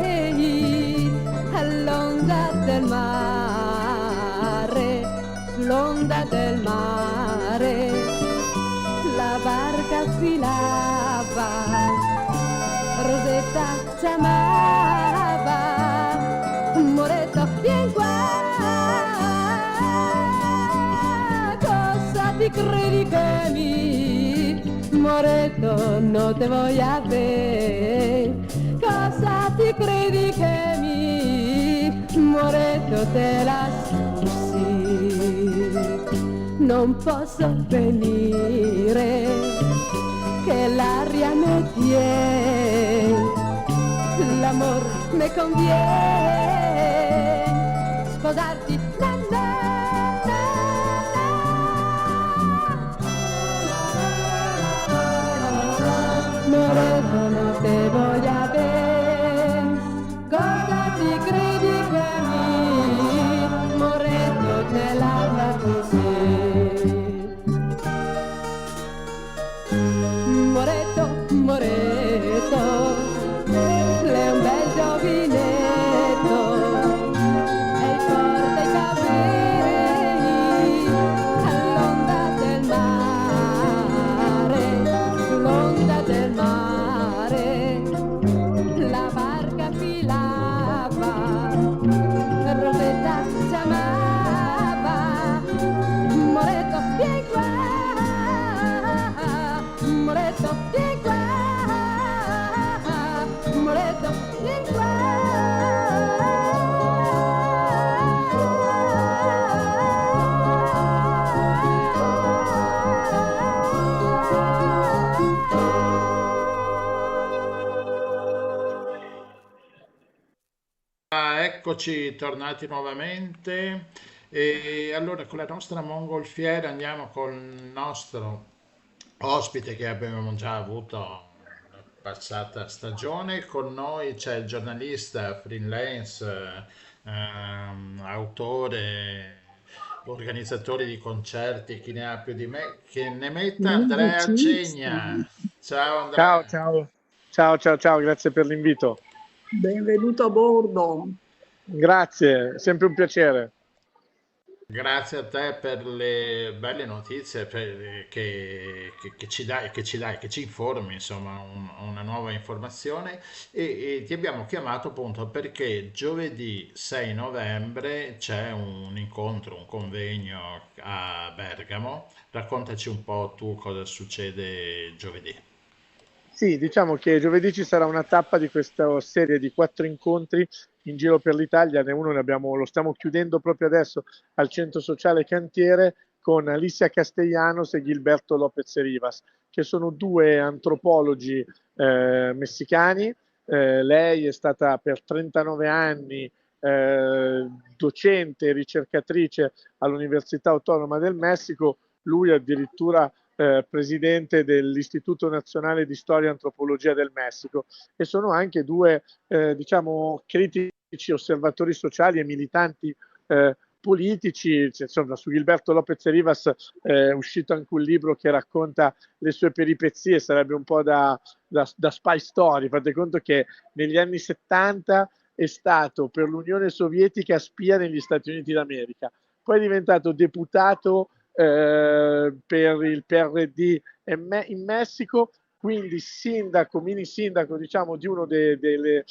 all'onda del mare, sull'onda del mare, la barca filava, Rosetta chiamava, Moretto, vieni qua. Ti credi che Moretto non te voglia bene? Cosa ti credi che Moretto te lasci? Non posso venire, che l'aria mi tiene, l'amor mi conviene, sposarti na na. Moretto non te voglia bene, cosa ti credi che Moretto te lava così? Moretto, Moretto, lei è un bel giovinetto, e porta i capelli all'onda del mare, sull'onda del mare, la barca filava, Rosetta chiamava, Moretto, vieni qua, Moretto, vieni qua, Moretto, vieni qua. Eccoci tornati nuovamente e allora con la nostra mongolfiera andiamo con il nostro ospite che abbiamo già avuto la passata stagione. Con noi c'è il giornalista freelance, autore, organizzatore di concerti, chi ne ha più di me, che ne metta, Andrea Cegna. Ciao Andrea. Ciao, grazie per l'invito. Benvenuto a bordo. Grazie, sempre un piacere. Grazie a te per le belle notizie che ci dai, che ci informi, insomma, una nuova informazione e ti abbiamo chiamato appunto perché giovedì 6 novembre c'è un incontro, un convegno a Bergamo. Raccontaci un po' tu cosa succede giovedì. Sì, diciamo che giovedì ci sarà una tappa di questa serie di 4 incontri in giro per l'Italia. Lo stiamo chiudendo proprio adesso al Centro Sociale Cantiere con Alicia Castellanos e Gilberto López Rivas, che sono 2 antropologi messicani. Lei è stata per 39 anni docente e ricercatrice all'Università Autonoma del Messico, lui addirittura presidente dell'Istituto Nazionale di Storia e Antropologia del Messico, e sono anche 2 diciamo critici, osservatori sociali e militanti politici. Insomma, su Gilberto López Rivas è uscito anche un libro che racconta le sue peripezie, sarebbe un po' da spy story. Fate conto che negli anni 70 è stato per l'Unione Sovietica spia negli Stati Uniti d'America, poi è diventato deputato per il PRD in Messico, quindi sindaco, mini sindaco, diciamo, di una delle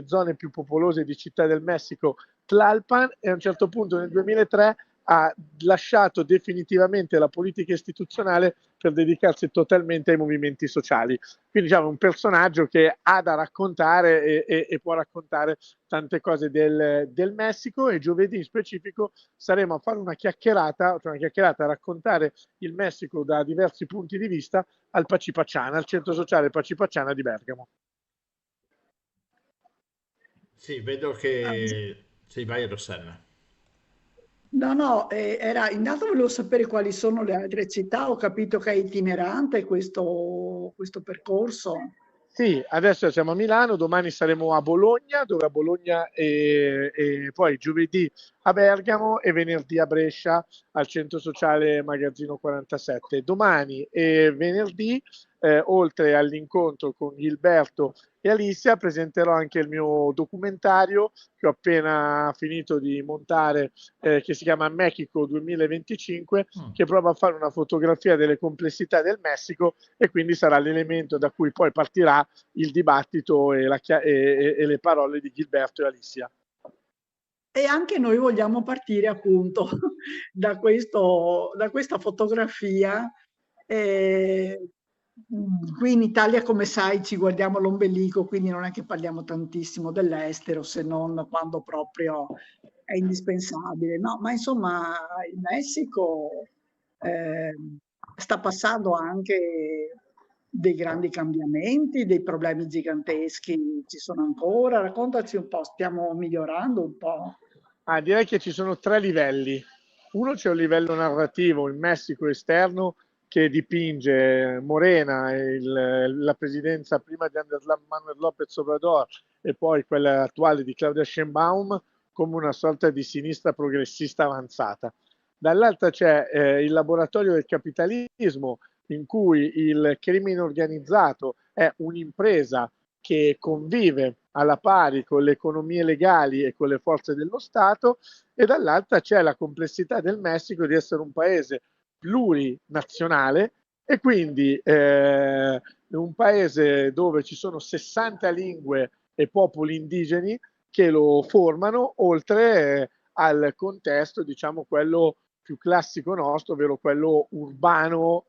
zone più popolose di Città del Messico, Tlalpan, e a un certo punto nel 2003 ha lasciato definitivamente la politica istituzionale per dedicarsi totalmente ai movimenti sociali. Quindi diciamo un personaggio che ha da raccontare e può raccontare tante cose del Messico, e giovedì in specifico saremo a fare una chiacchierata, a raccontare il Messico da diversi punti di vista al Pacipacciana, al centro sociale Pacipacciana di Bergamo. Sì, vedo che... Sì, vai Rossella. No, no, intanto volevo sapere quali sono le altre città, ho capito che è itinerante questo percorso. Sì, adesso siamo a Milano, domani saremo a Bologna, dove a Bologna e poi giovedì a Bergamo e venerdì a Brescia al centro sociale Magazzino 47. Domani e venerdì, oltre all'incontro con Gilberto e Alicia, presenterò anche il mio documentario che ho appena finito di montare, che si chiama Mexico 2025, che prova a fare una fotografia delle complessità del Messico, e quindi sarà l'elemento da cui poi partirà il dibattito e le parole di Gilberto e Alicia. E anche noi vogliamo partire appunto da questa fotografia. Qui in Italia, come sai, ci guardiamo l'ombelico, quindi non è che parliamo tantissimo dell'estero, se non quando proprio è indispensabile, no? Ma insomma, il Messico sta passando anche dei grandi cambiamenti, dei problemi giganteschi ci sono ancora. Raccontaci un po', stiamo migliorando un po'. Direi che ci sono 3 livelli. Uno, c'è un livello narrativo, il Messico esterno, che dipinge Morena, la presidenza prima di Andrés Manuel López Obrador e poi quella attuale di Claudia Sheinbaum, come una sorta di sinistra progressista avanzata. Dall'altra c'è il laboratorio del capitalismo, in cui il crimine organizzato è un'impresa che convive alla pari con le economie legali e con le forze dello Stato, e dall'altra c'è la complessità del Messico di essere un paese plurinazionale, e quindi un paese dove ci sono 60 lingue e popoli indigeni che lo formano, oltre al contesto, diciamo, quello più classico nostro, ovvero quello urbano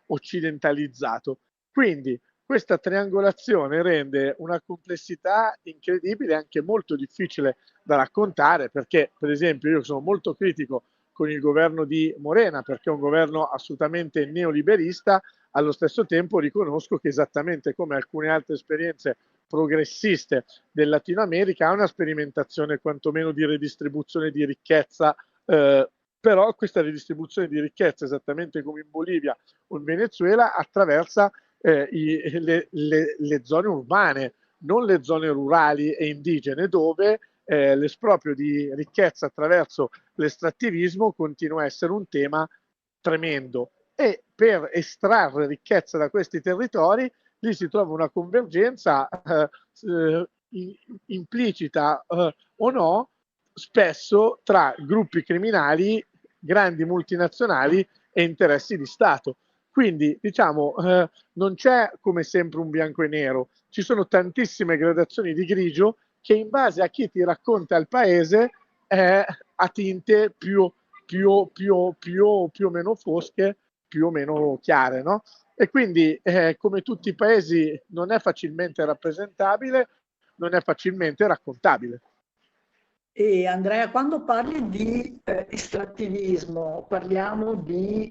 occidentalizzato. Quindi questa triangolazione rende una complessità incredibile, anche molto difficile da raccontare, perché per esempio io sono molto critico con il governo di Morena, perché è un governo assolutamente neoliberista. Allo stesso tempo riconosco che, esattamente come alcune altre esperienze progressiste del Latino America, ha una sperimentazione quantomeno di redistribuzione di ricchezza, però questa redistribuzione di ricchezza, esattamente come in Bolivia o in Venezuela, attraversa le zone urbane, non le zone rurali e indigene, dove l'esproprio di ricchezza attraverso l'estrattivismo continua a essere un tema tremendo, e per estrarre ricchezza da questi territori lì si trova una convergenza implicita o no, spesso tra gruppi criminali, grandi multinazionali e interessi di Stato. Quindi diciamo non c'è come sempre un bianco e nero, ci sono tantissime gradazioni di grigio che, in base a chi ti racconta il paese, ha tinte più o meno fosche, più o meno chiare, no? E quindi come tutti i paesi non è facilmente rappresentabile, non è facilmente raccontabile. E Andrea, quando parli di estrattivismo, parliamo di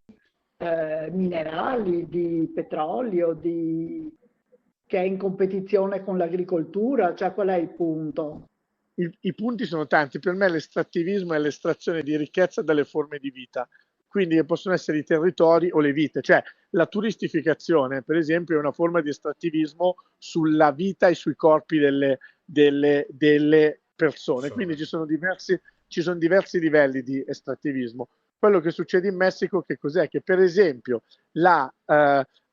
minerali, di petrolio, che è in competizione con l'agricoltura, cioè qual è il punto? I punti sono tanti. Per me l'estrattivismo è l'estrazione di ricchezza dalle forme di vita, quindi che possono essere i territori o le vite. Cioè la turistificazione, per esempio, è una forma di estrattivismo sulla vita e sui corpi delle persone. Quindi ci sono diversi livelli di estrattivismo. Quello che succede in Messico, che cos'è? Che per esempio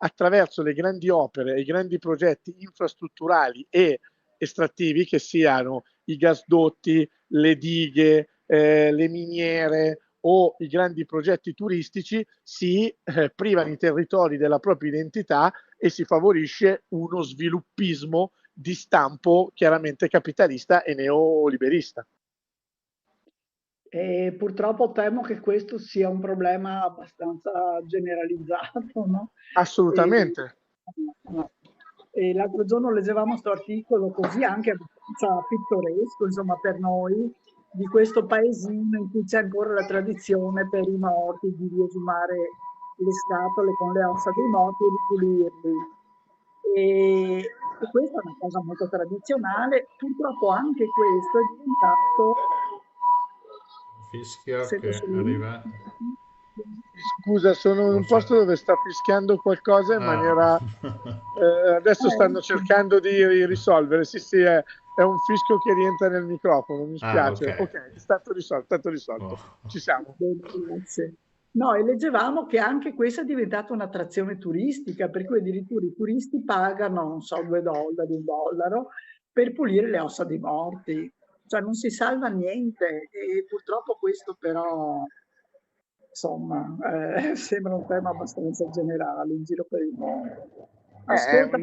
attraverso le grandi opere e i grandi progetti infrastrutturali e estrattivi, che siano i gasdotti, le dighe, le miniere o i grandi progetti turistici, si privano i territori della propria identità e si favorisce uno sviluppismo di stampo chiaramente capitalista e neoliberista. E purtroppo temo che questo sia un problema abbastanza generalizzato, no? E, Assolutamente. e l'altro giorno leggevamo questo articolo così anche abbastanza pittoresco, insomma, per noi, di questo paesino in cui c'è ancora la tradizione per i morti di riesumare le scatole con le ossa dei morti e ripulirli. E questa è una cosa molto tradizionale. Purtroppo anche questo è diventato, Fischio sento che è solo arrivato. Scusa, sono in Non un so. posto dove sta fischiando qualcosa in Ah. maniera... adesso stanno cercando di risolvere. Sì, sì, è un fischio che rientra nel microfono, mi Ah, spiace. ok. Ok, è stato risolto. Oh. Ci siamo. Bene, grazie. No, e leggevamo che anche questa è diventata un'attrazione turistica, per cui addirittura i turisti pagano, non so, $2, $1, per pulire le ossa dei morti. Cioè non si salva niente e purtroppo questo però, insomma, sembra un tema abbastanza generale in giro per il mondo. Ascolta,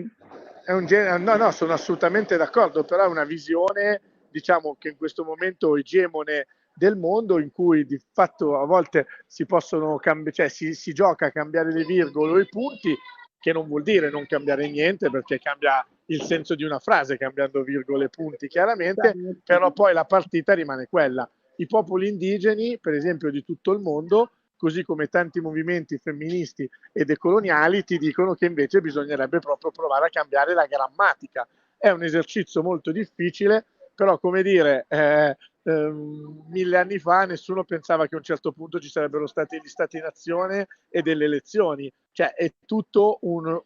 No, sono assolutamente d'accordo, però è una visione, diciamo, che in questo momento egemone del mondo, in cui di fatto a volte si possono cioè si gioca a cambiare le virgole o i punti, che non vuol dire non cambiare niente, perché cambia il senso di una frase cambiando virgole e punti chiaramente, però poi la partita rimane quella. I popoli indigeni, per esempio, di tutto il mondo, così come tanti movimenti femministi e decoloniali, ti dicono che invece bisognerebbe proprio provare a cambiare la grammatica. È un esercizio molto difficile, però come dire, 1000 anni fa nessuno pensava che a un certo punto ci sarebbero stati gli stati-nazione e delle elezioni. Cioè è tutto un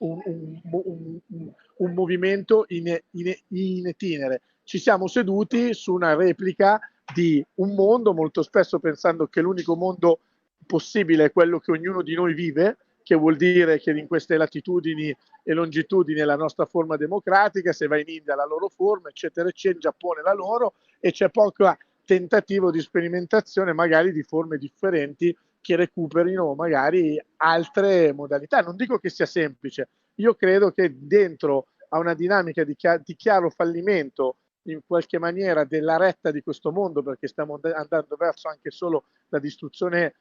movimento in itinere. Ci siamo seduti su una replica di un mondo, molto spesso pensando che l'unico mondo possibile è quello che ognuno di noi vive, che vuol dire che in queste latitudini e longitudini è la nostra forma democratica, se vai in India la loro forma, eccetera, eccetera, in Giappone la loro, e c'è poco tentativo di sperimentazione magari di forme differenti che recuperino magari altre modalità. Non dico che sia semplice, io credo che dentro a una dinamica di chiaro fallimento in qualche maniera della retta di questo mondo, perché stiamo andando verso anche solo la distruzione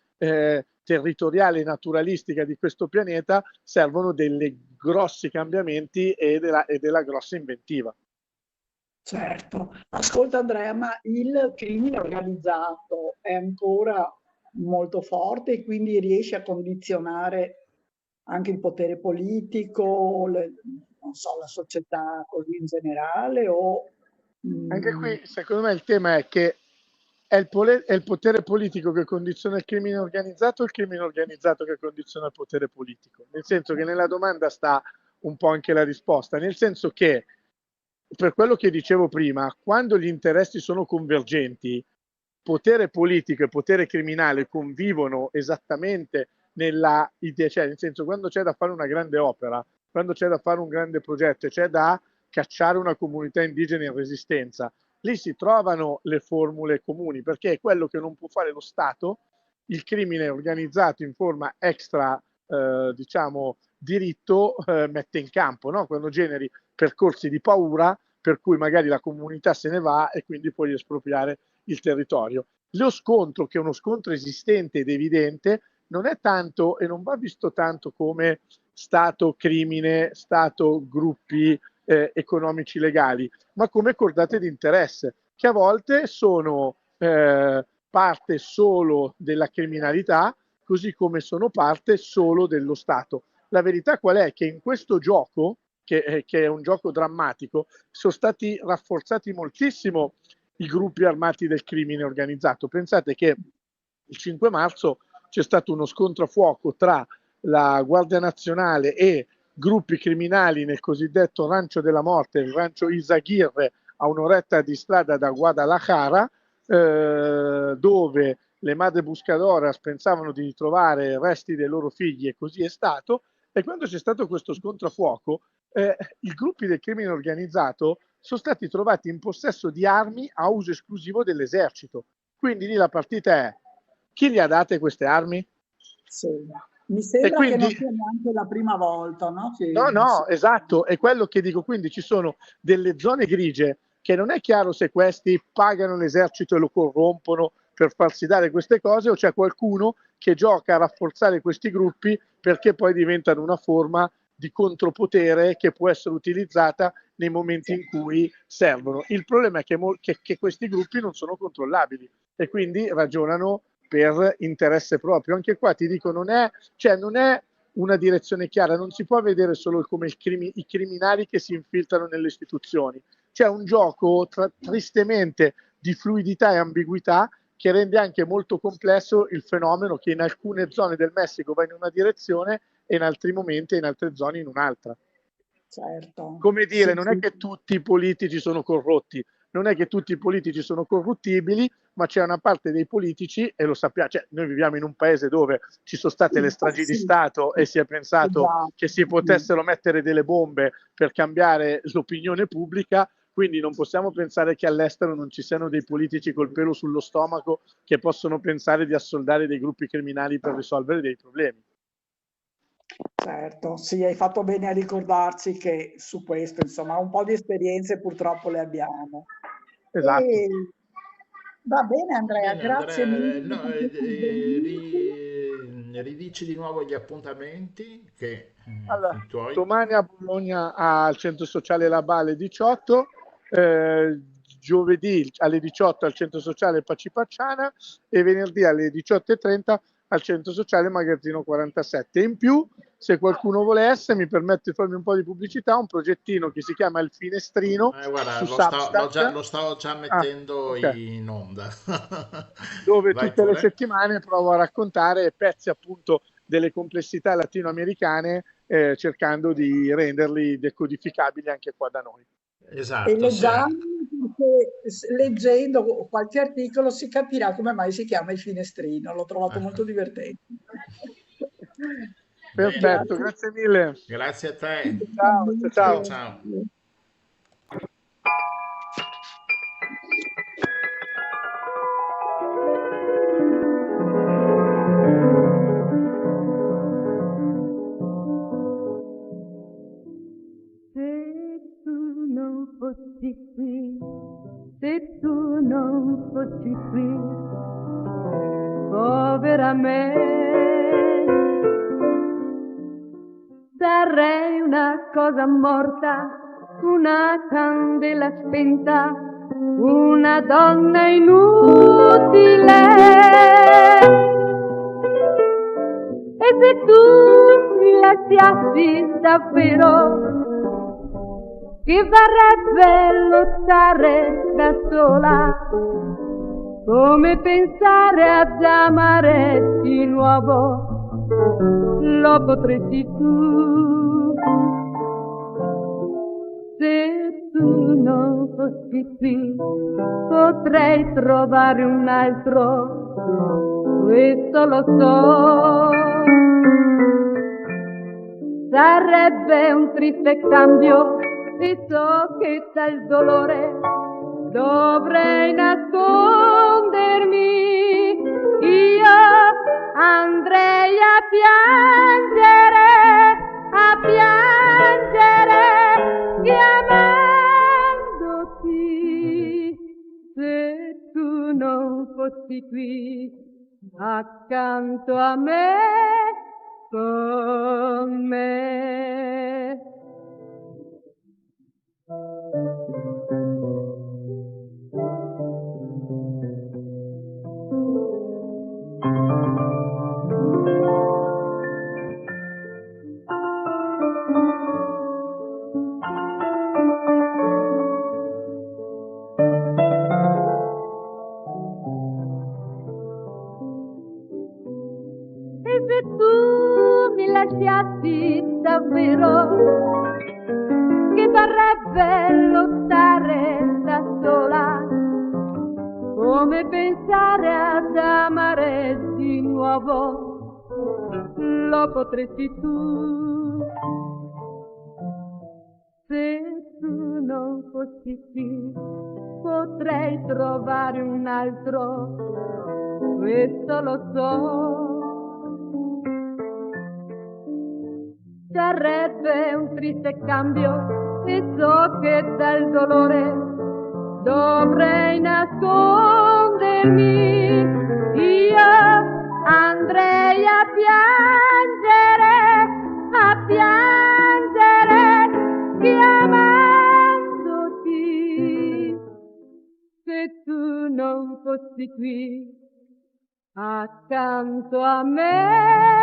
territoriale e naturalistica di questo pianeta, servono dei grossi cambiamenti e della grossa inventiva. certo. Ascolta Andrea, ma il crimine organizzato è ancora molto forte e quindi riesce a condizionare anche il potere politico, non so, la società così in generale o... Anche qui, secondo me, il tema è che è il potere politico che condiziona il crimine organizzato o il crimine organizzato che condiziona il potere politico? Nel senso che nella domanda sta un po' anche la risposta, nel senso che, per quello che dicevo prima, quando gli interessi sono convergenti, potere politico e potere criminale convivono esattamente nella idea, cioè nel senso, quando c'è da fare una grande opera, quando c'è da fare un grande progetto, c'è da cacciare una comunità indigena in resistenza, lì si trovano le formule comuni, perché è quello che non può fare lo Stato, il crimine organizzato in forma extra, diciamo, diritto, mette in campo, no? Quando generi percorsi di paura, per cui magari la comunità se ne va e quindi puoi espropriare il territorio. Lo scontro, che è uno scontro esistente ed evidente, non è tanto e non va visto tanto come Stato crimine, Stato gruppi economici legali, ma come cordate di interesse, che a volte sono parte solo della criminalità, così come sono parte solo dello Stato. La verità qual è? Che in questo gioco, che è un gioco drammatico, sono stati rafforzati moltissimo i gruppi armati del crimine organizzato. Pensate che il 5 marzo c'è stato uno scontro a fuoco tra la Guardia Nazionale e gruppi criminali nel cosiddetto Rancho della Morte, il Rancho Izaguirre, a un'oretta di strada da Guadalajara, dove le madre buscadoras pensavano di trovare resti dei loro figli, e così è stato. E quando c'è stato questo scontro a fuoco, i gruppi del crimine organizzato sono stati trovati in possesso di armi a uso esclusivo dell'esercito. Quindi lì la partita è chi gli ha date queste armi? Sì. Mi E sembra che non quindi sia neanche la prima volta, no? no, esatto, è quello che dico, quindi ci sono delle zone grigie che non è chiaro se questi pagano l'esercito e lo corrompono per farsi dare queste cose o c'è qualcuno che gioca a rafforzare questi gruppi perché poi diventano una forma di contropotere che può essere utilizzata nei momenti in cui servono. Il problema è che questi gruppi non sono controllabili e quindi ragionano per interesse proprio. Anche qua ti dico, non è una direzione chiara, non si può vedere solo come i criminali che si infiltrano nelle istituzioni. C'è un gioco tristemente di fluidità e ambiguità che rende anche molto complesso il fenomeno che in alcune zone del Messico va in una direzione e in altri momenti e in altre zone in un'altra. Certo. Come dire, Sì, non è sì. che tutti i politici sono corrotti, non è che tutti i politici sono corruttibili, ma c'è una parte dei politici, e lo sappiamo, cioè noi viviamo in un paese dove ci sono state le stragi di Sì, Stato e si è pensato esatto. che si potessero mettere delle bombe per cambiare l'opinione pubblica, quindi non possiamo pensare che all'estero non ci siano dei politici col pelo sullo stomaco che possono pensare di assoldare dei gruppi criminali per risolvere dei problemi. Certo, sì, hai fatto bene a ricordarci che su questo, insomma, un po' di esperienze purtroppo le abbiamo. Esatto. E va bene, Andrea, Bene, grazie Andrea, mille per questi suggerimenti. ridici di nuovo gli appuntamenti che Allora, i tuoi. domani a Bologna al Centro Sociale La Balle 18, giovedì alle 18 al Centro Sociale Pacipacciana e venerdì alle 18:30 al Centro Sociale Magazzino 47. In più, se qualcuno volesse, mi permette di farmi un po' di pubblicità, un progettino che si chiama Il Finestrino Guarda, su Substack. lo stavo già Ah, mettendo ok. in onda. Dove Vai tutte le pure. settimane provo a raccontare pezzi appunto delle complessità latinoamericane, cercando di renderli decodificabili anche qua da noi. E Esatto, sì. leggiamo, perché leggendo qualche articolo si capirà come mai si chiama il finestrino. L'ho trovato molto divertente. Bene, Perfetto, grazie mille. grazie a te. Ciao, ciao, Ciao, ciao. ciao. Se tu non fossi qui, se tu non fossi qui, povera me, sarei una cosa morta, una candela spenta, una donna inutile. E se tu mi lasciassi davvero, che varrebbe lottare da sola, come pensare ad amare di nuovo, lo potresti tu. Se tu non fossi qui, potrei trovare un altro, questo lo so. Sarebbe un triste cambio e so che dal dolore dovrei nascondermi. Io andrei a piangere, chiamandoti. Se tu non fossi qui accanto a me, con me. E se tu mi lasciassi davvero, che varrebbe lottare da sola, come pensare ad amare di nuovo, lo potresti tu. Se tu non fossi qui, potrei trovare un altro, questo lo so. Sarebbe un triste cambio e so che dal dolore dovrei nascondermi. Io andrei a piangere chiamandoti, se tu non fossi qui accanto a me.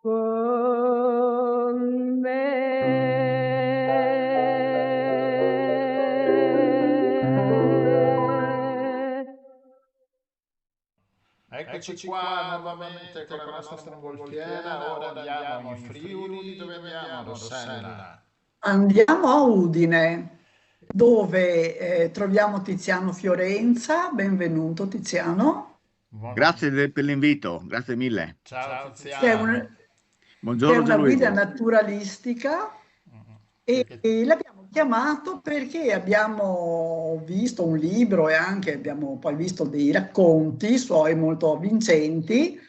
Con me. Eccoci qua nuovamente con la nostra mongolfiera. Ora andiamo in Friuli. Dove andiamo, Rossella? Andiamo a Udine, dove troviamo Tiziano Fiorenza. Benvenuto Tiziano. Grazie per l'invito, grazie mille. Ciao Che è Tiziano. una Buongiorno guida Gianluigi. naturalistica e l'abbiamo chiamato perché abbiamo visto un libro e anche abbiamo poi visto dei racconti suoi molto avvincenti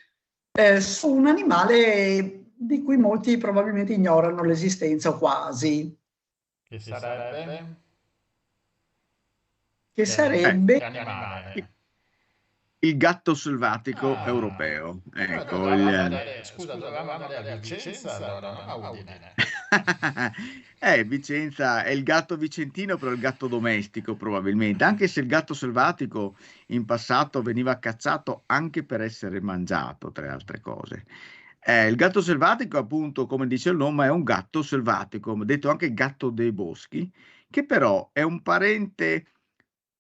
su un animale di cui molti probabilmente ignorano l'esistenza o quasi, Che sarebbe? che sarebbe Che animale? Il gatto selvatico Ah. europeo. Ecco, Scusa, dovevamo andare a Vicenza, allora, non a Udine. Vicenza è il gatto vicentino, però il gatto domestico probabilmente, anche se il gatto selvatico in passato veniva cacciato anche per essere mangiato, tra le altre cose. Il gatto selvatico, appunto, come dice il nome, è un gatto selvatico, detto anche gatto dei boschi, che però è un parente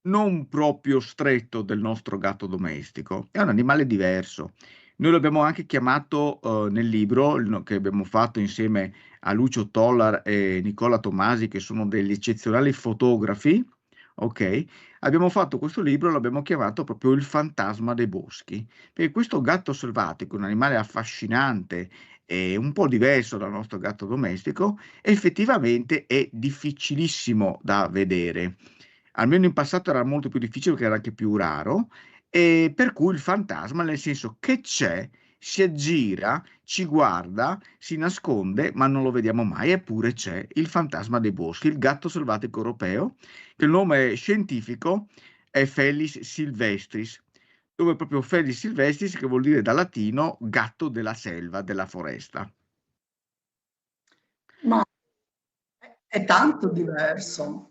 non proprio stretto del nostro gatto domestico, è un animale diverso. Noi l'abbiamo anche chiamato nel libro che abbiamo fatto insieme a Lucio Tollar e Nicola Tomasi, che sono degli eccezionali fotografi, ok? Abbiamo fatto questo libro, l'abbiamo chiamato proprio Il fantasma dei boschi, perché questo gatto selvatico, un animale affascinante e un po' diverso dal nostro gatto domestico, effettivamente è difficilissimo da vedere. Almeno in passato era molto più difficile perché era anche più raro, e per cui il fantasma, nel senso che c'è, si aggira, ci guarda, si nasconde, ma non lo vediamo mai, eppure c'è il fantasma dei boschi, il gatto selvatico europeo, che il nome scientifico è Felis silvestris, dove proprio Felis silvestris, che vuol dire da latino gatto della selva, della foresta. ma è tanto diverso.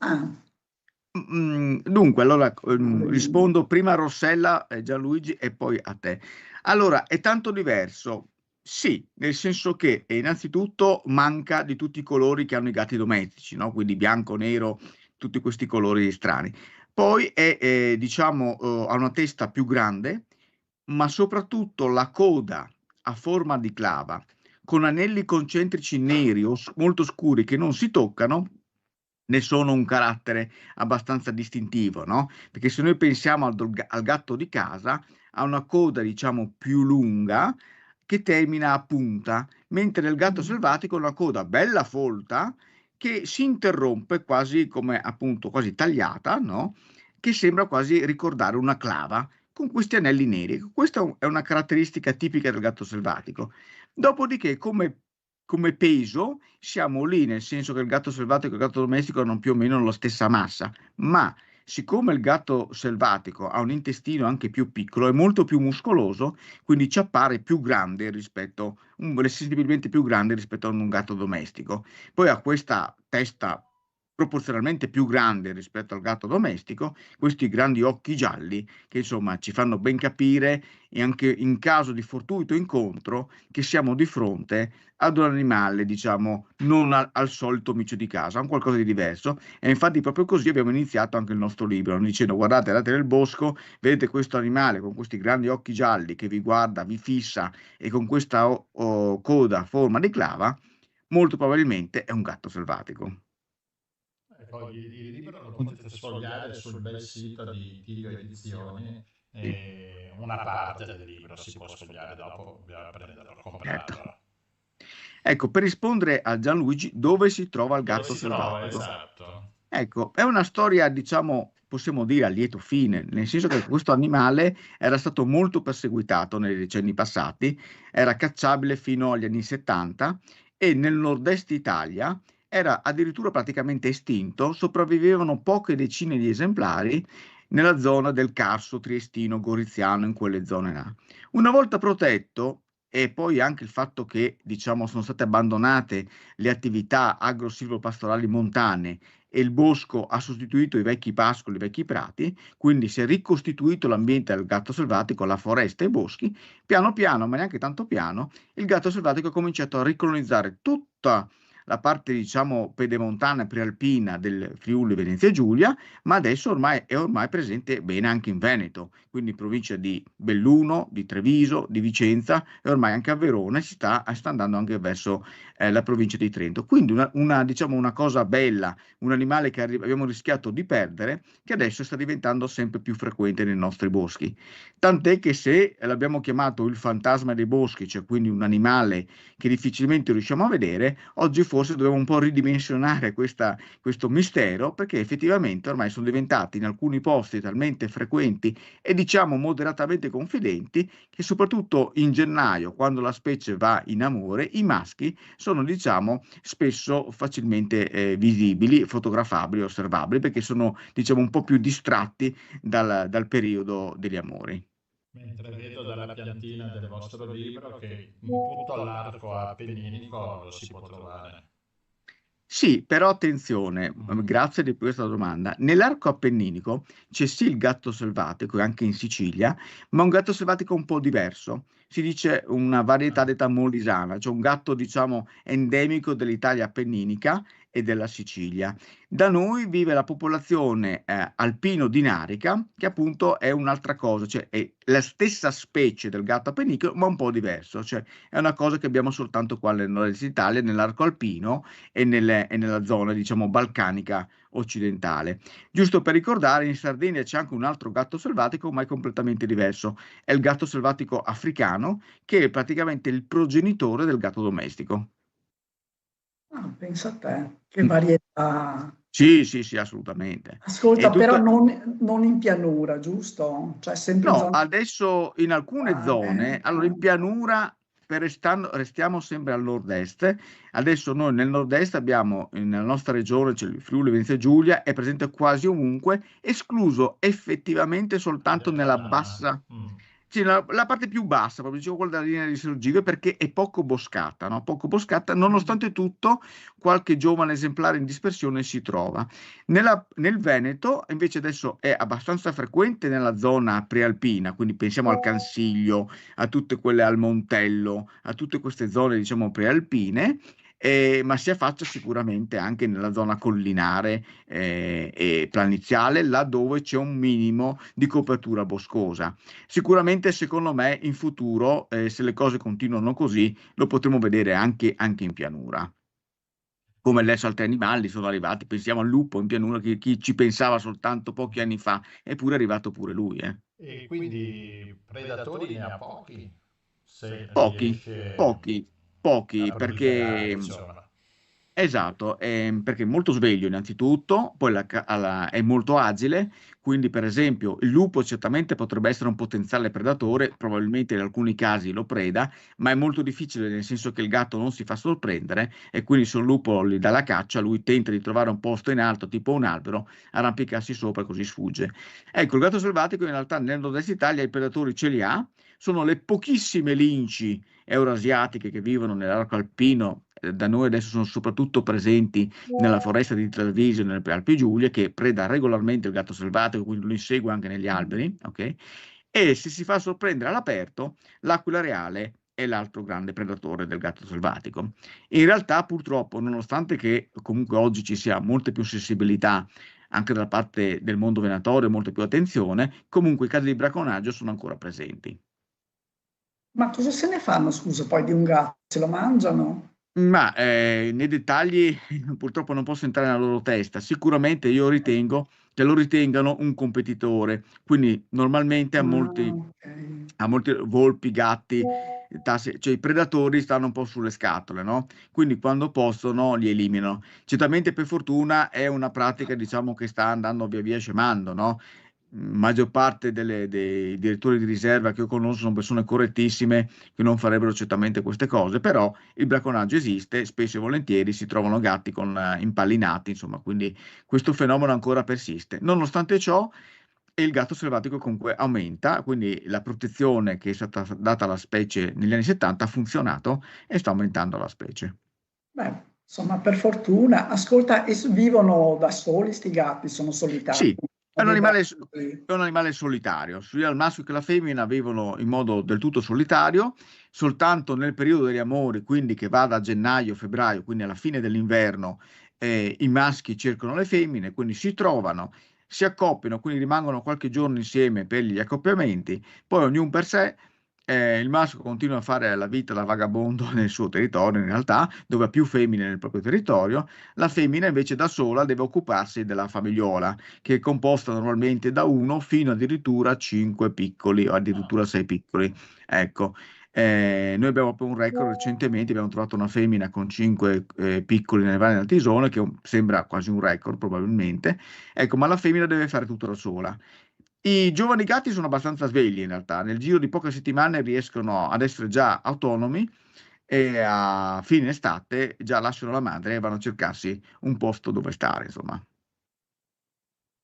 Dunque, allora rispondo prima a Rossella, Gianluigi e poi a te. Allora, è tanto diverso? Sì, nel senso che innanzitutto manca di tutti i colori che hanno i gatti domestici, no? Quindi bianco, nero, tutti questi colori strani. Poi è, diciamo, ha una testa più grande, ma soprattutto la coda a forma di clava, con anelli concentrici neri o molto scuri che non si toccano, ne sono un carattere abbastanza distintivo, no? Perché se noi pensiamo al gatto di casa, ha una coda, diciamo, più lunga che termina a punta, mentre il gatto selvatico ha una coda bella folta che si interrompe quasi come appunto quasi tagliata, no? Che sembra quasi ricordare una clava con questi anelli neri. Questa è una caratteristica tipica del gatto selvatico. Dopodiché, come peso, siamo lì, nel senso che il gatto selvatico e il gatto domestico hanno più o meno la stessa massa, ma siccome il gatto selvatico ha un intestino anche più piccolo, è molto più muscoloso, quindi ci appare più grande rispetto, sensibilmente più grande rispetto a un gatto domestico. Poi ha questa testa proporzionalmente più grande rispetto al gatto domestico, questi grandi occhi gialli che insomma ci fanno ben capire, e anche in caso di fortuito incontro, che siamo di fronte ad un animale, diciamo, non al solito micio di casa, un qualcosa di diverso. E infatti proprio così abbiamo iniziato anche il nostro libro, dicendo: guardate, andate nel bosco, vedete questo animale con questi grandi occhi gialli che vi guarda, vi fissa, e con questa coda a forma di clava, molto probabilmente è un gatto selvatico. E poi il libro lo potete sfogliare sul bel sito di Tiglio Edizioni. E una parte del libro si può sfogliare, dopo bisogna prenderlo, comprarlo. Certo. Ecco, per rispondere a Gianluigi, dove si trova il gatto selvatico? Esatto. Ecco, è una storia, diciamo, possiamo dire a lieto fine, nel senso che questo animale era stato molto perseguitato nei decenni passati, era cacciabile fino agli anni 70 e nel nord-est Italia era addirittura praticamente estinto, sopravvivevano poche decine di esemplari nella zona del Carso, Triestino, Goriziano, in quelle zone là. Una volta protetto, e poi anche il fatto che, diciamo, sono state abbandonate le attività agro-silvopastorali montane e il bosco ha sostituito i vecchi pascoli, i vecchi prati, quindi si è ricostituito l'ambiente del gatto selvatico, la foresta e i boschi, piano piano, ma neanche tanto piano, il gatto selvatico ha cominciato a ricolonizzare tutta la parte, diciamo, pedemontana e prealpina del Friuli Venezia Giulia, ma adesso è ormai presente bene anche in Veneto, quindi in provincia di Belluno, di Treviso, di Vicenza e ormai anche a Verona, sta andando anche verso la provincia di Trento. Quindi diciamo, una cosa bella, un animale che abbiamo rischiato di perdere, che adesso sta diventando sempre più frequente nei nostri boschi. Tant'è che se l'abbiamo chiamato il fantasma dei boschi, cioè quindi un animale che difficilmente riusciamo a vedere, oggi forse dobbiamo un po' ridimensionare questo mistero, perché effettivamente ormai sono diventati in alcuni posti talmente frequenti e diciamo moderatamente confidenti che soprattutto in gennaio, quando la specie va in amore, i maschi sono, diciamo, spesso facilmente visibili, fotografabili, osservabili, perché sono, diciamo, un po' più distratti dal periodo degli amori. Mentre vedo dalla piantina del vostro libro che in tutto l'arco appenninico lo si può trovare. Sì, però attenzione, grazie di questa domanda. Nell'arco appenninico c'è sì il gatto selvatico, anche in Sicilia, ma un gatto selvatico un po' diverso. Si dice una varietà d'età molisana, cioè un gatto, diciamo, endemico dell'Italia appenninica e della Sicilia. Da noi vive la popolazione alpino-dinarica, che appunto è un'altra cosa, cioè è la stessa specie del gatto appenninico, ma un po' diverso, cioè è una cosa che abbiamo soltanto qua nel nord Italia, nell'arco alpino e nella zona, diciamo, balcanica occidentale. Giusto per ricordare, in Sardegna c'è anche un altro gatto selvatico, ma è completamente diverso. È il gatto selvatico africano, che è praticamente il progenitore del gatto domestico. Ah, pensa a te, che varietà. Sì, sì, sì, assolutamente. Ascolta, Tutta... però non in pianura, giusto? Cioè sempre in No, zona adesso in alcune zone, allora in pianura restiamo sempre al nord-est. Adesso noi nel nord-est abbiamo, nella nostra regione, cioè il Friuli Venezia Giulia, è presente quasi ovunque, escluso effettivamente soltanto nella bassa... Sì, la parte più bassa, proprio dicevo quella della linea di Sorgive, perché è poco boscata, no? Poco boscata, nonostante tutto qualche giovane esemplare in dispersione si trova. Nel Veneto invece adesso è abbastanza frequente nella zona prealpina, quindi pensiamo al Cansiglio, a tutte quelle al Montello, a tutte queste zone, diciamo, prealpine. Ma si affaccia sicuramente anche nella zona collinare e planiziale, laddove c'è un minimo di copertura boscosa. Sicuramente, secondo me, in futuro, se le cose continuano così, lo potremo vedere anche in pianura. Come adesso altri animali sono arrivati, pensiamo al lupo in pianura, chi ci pensava soltanto pochi anni fa, eppure è arrivato pure lui. E quindi predatori ne ha pochi? Se Pochi, riesce pochi, a perché... proliferare, insomma. Esatto, perché è molto sveglio innanzitutto, poi è molto agile, quindi per esempio il lupo certamente potrebbe essere un potenziale predatore, probabilmente in alcuni casi lo preda, ma è molto difficile nel senso che il gatto non si fa sorprendere e quindi se un lupo gli dà la caccia, lui tenta di trovare un posto in alto, tipo un albero, arrampicarsi sopra e così sfugge. Ecco, il gatto selvatico in realtà nel nord-est Italia i predatori ce li ha, sono le pochissime linci eurasiatiche che vivono nell'arco alpino. Da noi adesso sono soprattutto presenti nella foresta di Treviso e nelle Alpi Giulie, che preda regolarmente il gatto selvatico, quindi lo insegue anche negli alberi, ok? E se si fa sorprendere all'aperto, l'aquila reale è l'altro grande predatore del gatto selvatico. In realtà, purtroppo, nonostante che comunque oggi ci sia molta più sensibilità anche da parte del mondo venatorio, molta più attenzione, comunque i casi di bracconaggio sono ancora presenti. Ma cosa se ne fanno, scusa, poi di un gatto? Se lo mangiano? Ma nei dettagli purtroppo non posso entrare nella loro testa. Sicuramente io ritengo che lo ritengano un competitore, quindi normalmente Ah, ok. a molti volpi, gatti, cioè i predatori stanno un po' sulle scatole, no? Quindi quando possono li eliminano. Certamente per fortuna è una pratica, diciamo, che sta andando via via scemando, no? Maggior parte dei direttori di riserva che io conosco sono persone correttissime che non farebbero certamente queste cose, però il bracconaggio esiste, spesso e volentieri si trovano gatti con impallinati, insomma, quindi questo fenomeno ancora persiste. Nonostante ciò, il gatto selvatico comunque aumenta, quindi la protezione che è stata data alla specie negli anni 70 ha funzionato e sta aumentando la specie. Beh, insomma, per fortuna. Ascolta, vivono da soli sti gatti, sono solitari. Sì, è un Dei animale, dati. è un animale solitario, sia il maschio che la femmina vivono in modo del tutto solitario, soltanto nel periodo degli amori, quindi che va da gennaio, febbraio, quindi alla fine dell'inverno, i maschi cercano le femmine, quindi si trovano, si accoppiano, quindi rimangono qualche giorno insieme per gli accoppiamenti, poi ognuno per sé. Il maschio continua a fare la vita da vagabondo nel suo territorio, in realtà, dove ha più femmine nel proprio territorio. La femmina invece da sola deve occuparsi della famigliola, che è composta normalmente da uno fino addirittura 5 piccoli o addirittura 6 piccoli. Ecco, noi abbiamo proprio un record recentemente, abbiamo trovato una femmina con 5 piccoli nelle varie altisone, che sembra quasi un record probabilmente. Ecco, ma la femmina deve fare tutto da sola. I giovani gatti sono abbastanza svegli in realtà, nel giro di poche settimane riescono ad essere già autonomi e a fine estate già lasciano la madre e vanno a cercarsi un posto dove stare, insomma.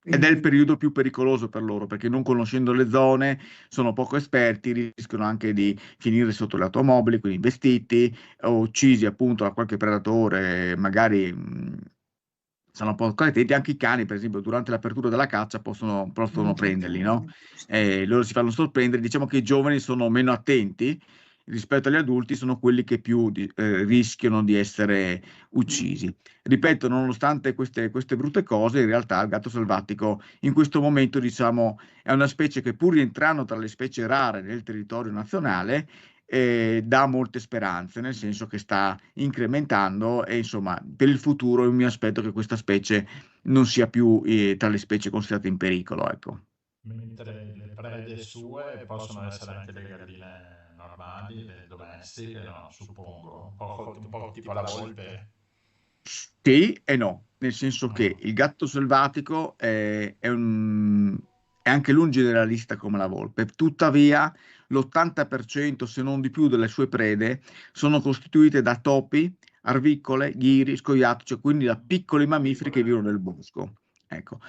Ed è il Quindi, periodo più pericoloso per loro, perché non conoscendo le zone, sono poco esperti, rischiano anche di finire sotto le automobili, quindi investiti o uccisi appunto da qualche predatore, magari sono un po' attenti. Anche i cani, per esempio, durante l'apertura della caccia possono prenderli, no? Loro si fanno sorprendere. Diciamo che i giovani sono meno attenti rispetto agli adulti, sono quelli che più rischiano di essere uccisi. Ripeto, nonostante queste brutte cose, in realtà il gatto selvatico in questo momento, diciamo, è una specie che pur rientrando tra le specie rare nel territorio nazionale, dà molte speranze, nel senso che sta incrementando e insomma per il futuro io mi aspetto che questa specie non sia più tra le specie considerate in pericolo, ecco. Mentre le prede sue possono essere anche le galline normali, le domestiche, no, suppongo, un po' tipo la volpe. Sì e no, nel senso che Mm. il gatto selvatico è anche lui un generalista come la volpe, tuttavia l'80% se non di più delle sue prede sono costituite da topi, arvicole, ghiri, scoiattoli, cioè quindi da piccoli mammiferi che vivono nel bosco. Ecco.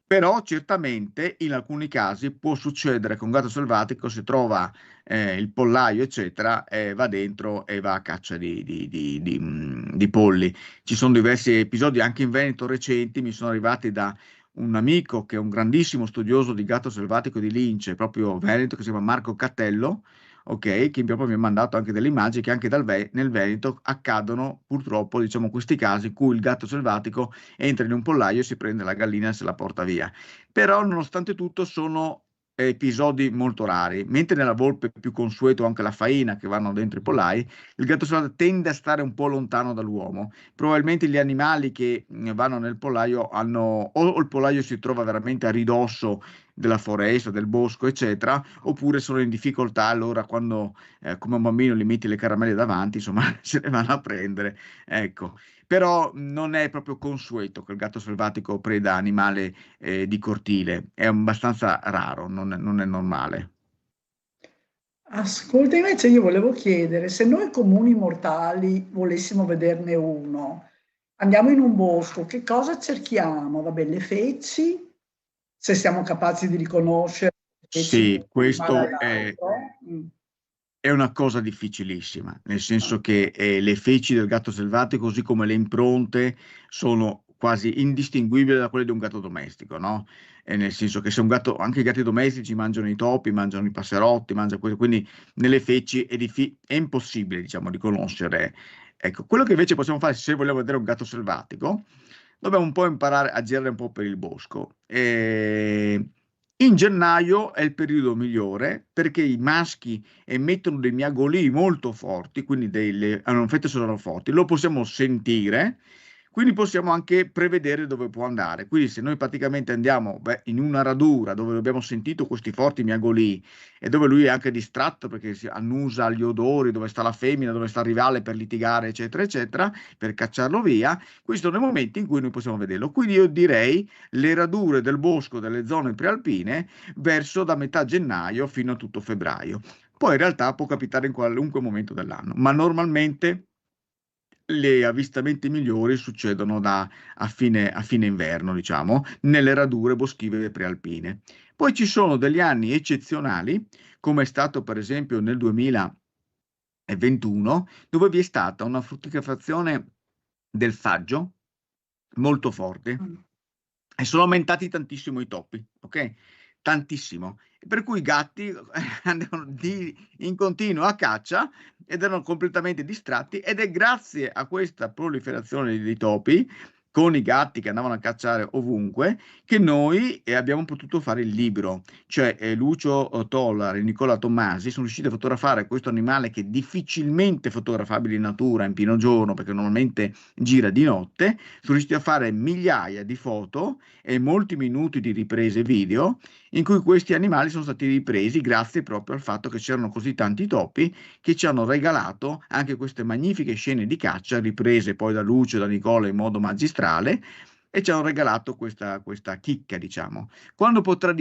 Però certamente in alcuni casi può succedere che un gatto selvatico si trova il pollaio, eccetera, e va dentro e va a caccia di polli. Ci sono diversi episodi anche in Veneto recenti, mi sono arrivati da un amico che è un grandissimo studioso di gatto selvatico di lince, proprio Veneto, che si chiama Marco Cattello, ok, che proprio mi ha mandato anche delle immagini che anche nel Veneto accadono purtroppo, diciamo, questi casi in cui il gatto selvatico entra in un pollaio e si prende la gallina e se la porta via. Però, nonostante tutto, sono episodi molto rari, mentre nella volpe è più consueto anche la faina che vanno dentro i pollai, il gatto selvatico tende a stare un po' lontano dall'uomo. Probabilmente gli animali che vanno nel pollaio hanno o il pollaio si trova veramente a ridosso della foresta, del bosco, eccetera, oppure sono in difficoltà, allora quando come un bambino gli metti le caramelle davanti, insomma, se le vanno a prendere, ecco. Però non è proprio consueto che il gatto selvatico preda animale di cortile, è abbastanza raro, non è normale. ascolta, invece io volevo chiedere, se noi comuni mortali volessimo vederne uno, andiamo in un bosco, che cosa cerchiamo? Vabbè, le feci, se siamo capaci di riconoscere le feci Sì, da un animale questo all'altro. Mm. è una cosa difficilissima, nel senso che le feci del gatto selvatico, così come le impronte, sono quasi indistinguibili da quelle di un gatto domestico, no? E nel senso che se un gatto, anche i gatti domestici mangiano i topi, mangiano i passerotti, mangiano questo, quindi nelle feci è impossibile, diciamo, riconoscere. Ecco, quello che invece possiamo fare se vogliamo vedere un gatto selvatico, dobbiamo un po' imparare a girare un po' per il bosco. In gennaio è il periodo migliore perché i maschi emettono dei miagolii molto forti, quindi hanno un effetto sonoro forti, lo possiamo sentire, quindi possiamo anche prevedere dove può andare. Quindi se noi praticamente andiamo in una radura dove abbiamo sentito questi forti miagolii e dove lui è anche distratto perché si annusa gli odori, dove sta la femmina, dove sta il rivale per litigare, eccetera, eccetera, per cacciarlo via, questi sono i momenti in cui noi possiamo vederlo. Quindi io direi le radure del bosco delle zone prealpine verso da metà gennaio fino a tutto febbraio. Poi in realtà può capitare in qualunque momento dell'anno, ma normalmente gli avvistamenti migliori succedono a fine inverno, diciamo, nelle radure boschive prealpine. Poi ci sono degli anni eccezionali, come è stato per esempio nel 2021, dove vi è stata una fruttificazione del faggio molto forte e sono aumentati tantissimo i topi, ok? Tantissimo. Per cui i gatti andavano in continua caccia ed erano completamente distratti, ed è grazie a questa proliferazione di topi con i gatti che andavano a cacciare ovunque che noi abbiamo potuto fare il libro. Cioè Lucio Tollari e Nicola Tommasi sono riusciti a fotografare questo animale che è difficilmente fotografabile in natura in pieno giorno perché normalmente gira di notte. Sono riusciti a fare migliaia di foto e molti minuti di riprese video in cui questi animali sono stati ripresi grazie proprio al fatto che c'erano così tanti topi che ci hanno regalato anche queste magnifiche scene di caccia riprese poi da Lucio e da Nicola in modo magistrale, e ci hanno regalato questa chicca, diciamo. Quando potrà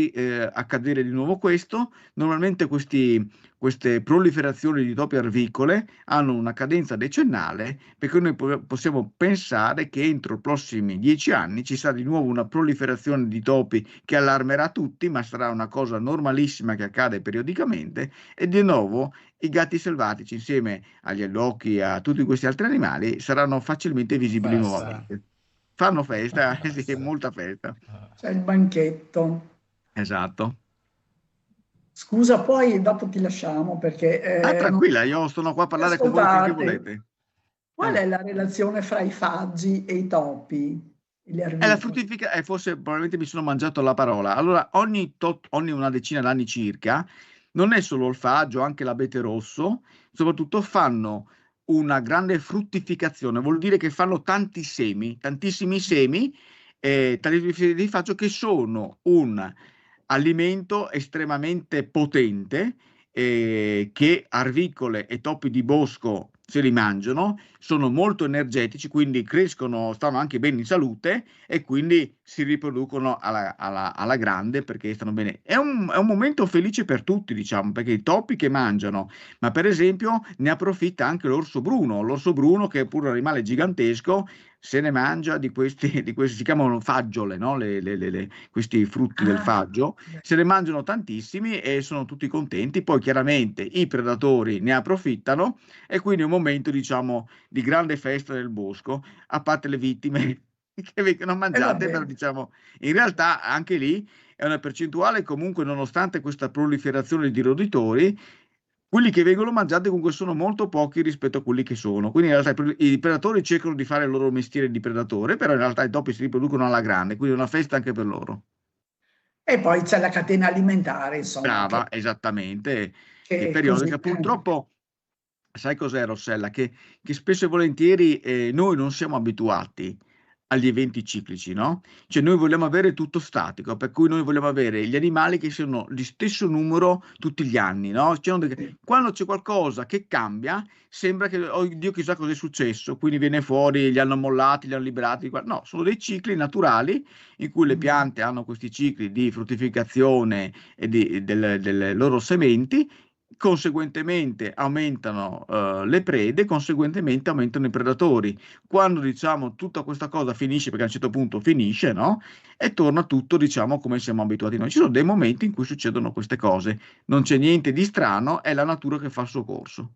accadere di nuovo questo? Normalmente queste proliferazioni di topi arvicole hanno una cadenza decennale, perché noi possiamo pensare che entro i prossimi 10 anni ci sarà di nuovo una proliferazione di topi che allarmerà tutti, ma sarà una cosa normalissima che accade periodicamente, e di nuovo i gatti selvatici insieme agli allocchi e a tutti questi altri animali saranno facilmente visibili nuovamente. Fanno festa, sì, molta festa. C'è il banchetto. Esatto. Scusa, poi dopo ti lasciamo perché... tranquilla, io sono qua a parlare con voi finché volete. Qual è la relazione fra i faggi e i topi? È la fruttificazione, forse probabilmente mi sono mangiato la parola. Allora, ogni una decina d'anni circa, non è solo il faggio, anche l'abete rosso, soprattutto fanno una grande fruttificazione, vuol dire che fanno tantissimi semi di faggio che sono un alimento estremamente potente che arvicole e topi di bosco se li mangiano, sono molto energetici, quindi crescono, stanno anche bene in salute e quindi si riproducono alla grande perché stanno bene. È un momento felice per tutti, diciamo, perché i topi che mangiano, ma per esempio ne approfitta anche l'orso bruno che è pure un animale gigantesco, se ne mangia di questi si chiamano faggiole, no? Questi frutti del faggio, se ne mangiano tantissimi e sono tutti contenti. Poi chiaramente i predatori ne approfittano e quindi è un momento, diciamo, di grande festa nel bosco, a parte le vittime che vengono mangiate, però diciamo, in realtà anche lì è una percentuale comunque, nonostante questa proliferazione di roditori, quelli che vengono mangiati comunque sono molto pochi rispetto a quelli che sono. Quindi in realtà i predatori cercano di fare il loro mestiere di predatore, però in realtà i topi si riproducono alla grande, quindi è una festa anche per loro. E poi c'è la catena alimentare, insomma. Brava, esattamente, che periodica. Purtroppo, sai cos'è, Rossella? Che spesso e volentieri noi non siamo abituati agli eventi ciclici, no? Cioè noi vogliamo avere tutto statico, per cui noi vogliamo avere gli animali che siano di stesso numero tutti gli anni, no? Quando c'è qualcosa che cambia, sembra che, oh Dio, chissà cosa è successo, quindi viene fuori, li hanno mollati, li hanno liberati. No, sono dei cicli naturali in cui le piante hanno questi cicli di fruttificazione e delle loro sementi. Conseguentemente aumentano le prede, conseguentemente aumentano i predatori. Quando, diciamo, tutta questa cosa finisce, perché a un certo punto finisce, no? E torna tutto, diciamo, come siamo abituati noi. Ci sono dei momenti in cui succedono queste cose, non c'è niente di strano, è la natura che fa il suo corso.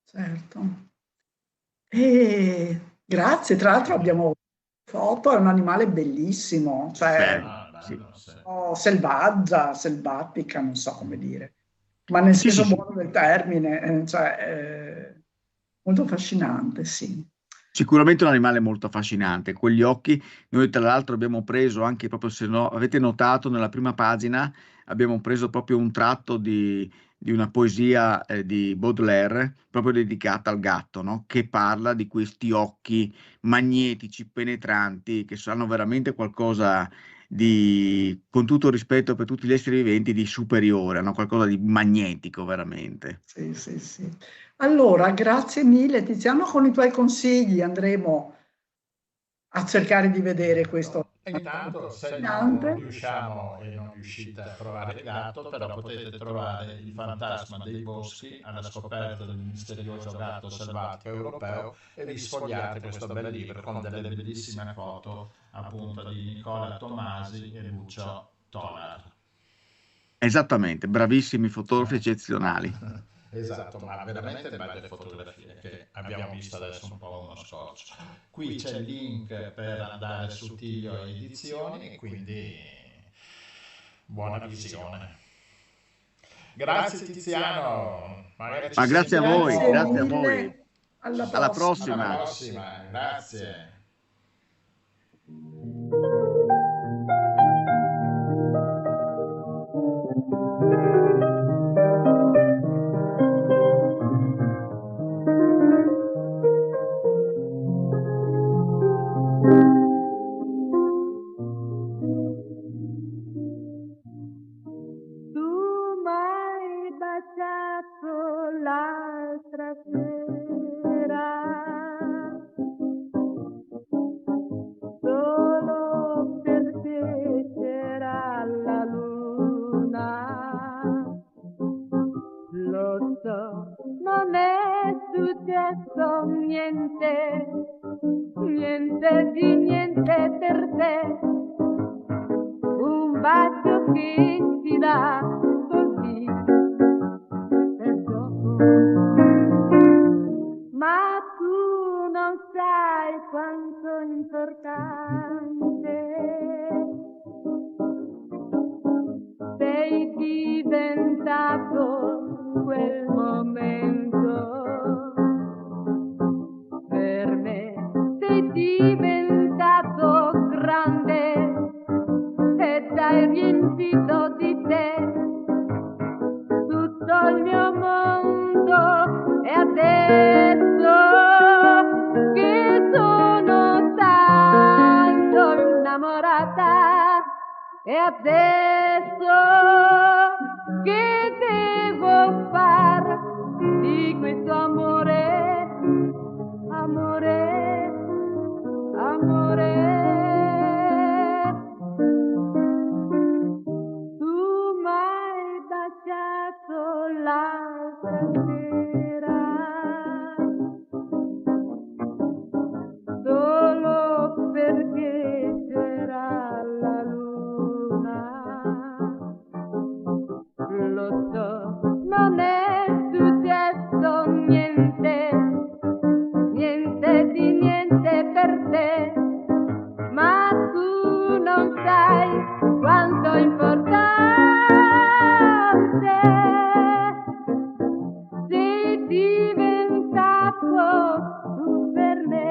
Certo. E grazie, tra l'altro abbiamo foto, è un animale bellissimo, cioè sì. selvatica, non so come dire. Ma nel senso buono del termine, cioè, molto affascinante, sì. Sicuramente un animale molto affascinante, quegli occhi. Noi tra l'altro abbiamo preso anche proprio, se no, avete notato nella prima pagina, abbiamo preso proprio un tratto di una poesia di Baudelaire, proprio dedicata al gatto, no? Che parla di questi occhi magnetici, penetranti, che sanno veramente qualcosa di, con tutto rispetto per tutti gli esseri viventi, di superiore, no? Qualcosa di magnetico veramente. Sì, sì, sì. Allora, grazie mille Tiziano, con i tuoi consigli andremo a cercare di vedere questo. Intanto, se non affascinante. riusciamo e non riuscite a trovare il gatto, però potete trovare il fantasma dei boschi alla scoperta del misterioso gatto selvatico europeo e vi sfogliate questo bel libro con delle bellissime foto appunto di Nicola Tomasi e Lucio Tolar. Esattamente, bravissimi fotografi eccezionali. Esatto, ma veramente belle fotografie che abbiamo visto adesso un po' uno scorcio. Qui c'è il link per andare su Tiglio Edizioni, quindi buona visione. Grazie Tiziano, magari ci Ma grazie a voi, sentiamo. grazie a mille. voi. Alla Alla prossima. Alla prossima. prossima, grazie. Tu m'hai baciato l'altra sera, solo perché c'era la luna. Lo so, non è successo niente, niente di niente per te. Un bacio che ti dà così per gioco. Ma tu non sai quanto è importante. Sei diventato quel momento per me. Sei diventato grande e hai riempito di te tutto il mio mondo. E adesso che sono tanto innamorata, e adesso che devo far di questo amore, amore, amore. Tu m'hai baciato l'altra sera, solo perché c'era la luna. Lo so, non è successo niente, niente di niente per te, ma tu non sai quanto è importante. Sei diventato tu per me.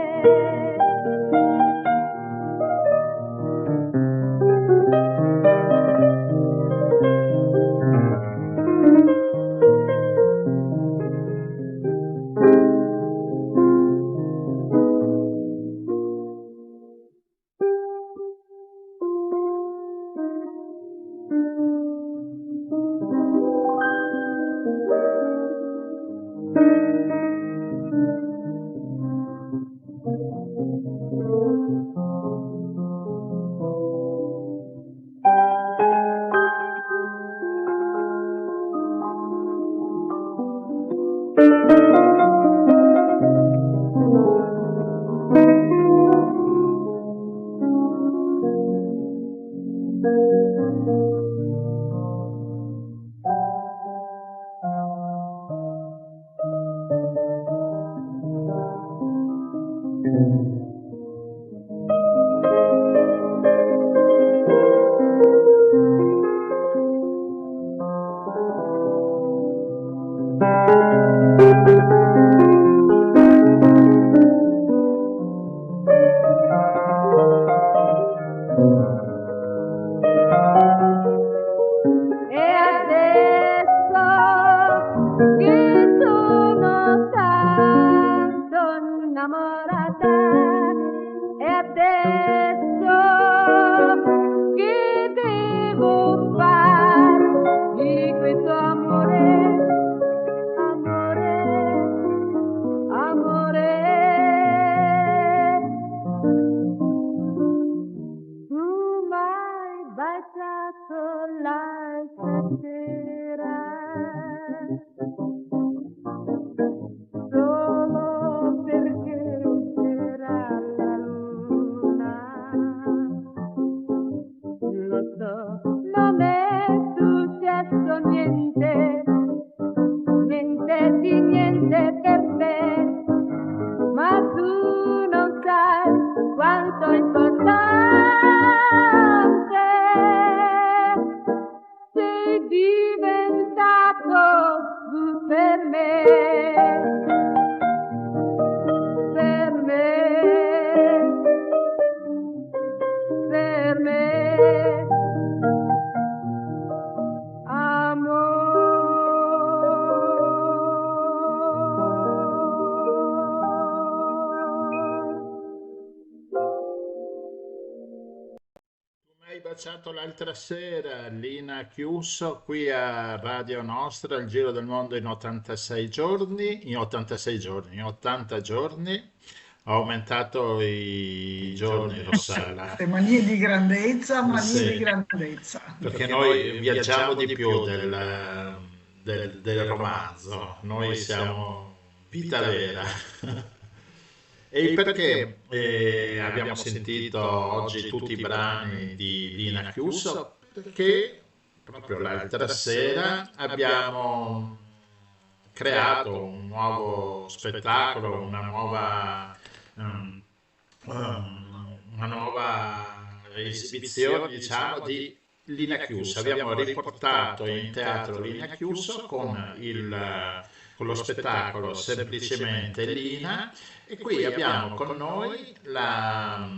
ringraziato l'altra sera Lina Chiuso qui a Radio Nostra, il Giro del Mondo in 86 giorni, in 86 giorni, in 80 giorni. Ho aumentato i giorni, Rossella. Le manie di grandezza, manie di Sì, grandezza. perché noi viaggiamo di più del romanzo, noi siamo vita vera. E perché abbiamo sentito oggi tutti i brani di Lina Chiuso? Perché proprio l'altra sera abbiamo creato un nuovo spettacolo, una nuova esibizione, diciamo, di Lina Chiuso. Abbiamo riportato in teatro Lina Chiuso con lo spettacolo Semplicemente Lina, e qui abbiamo con noi la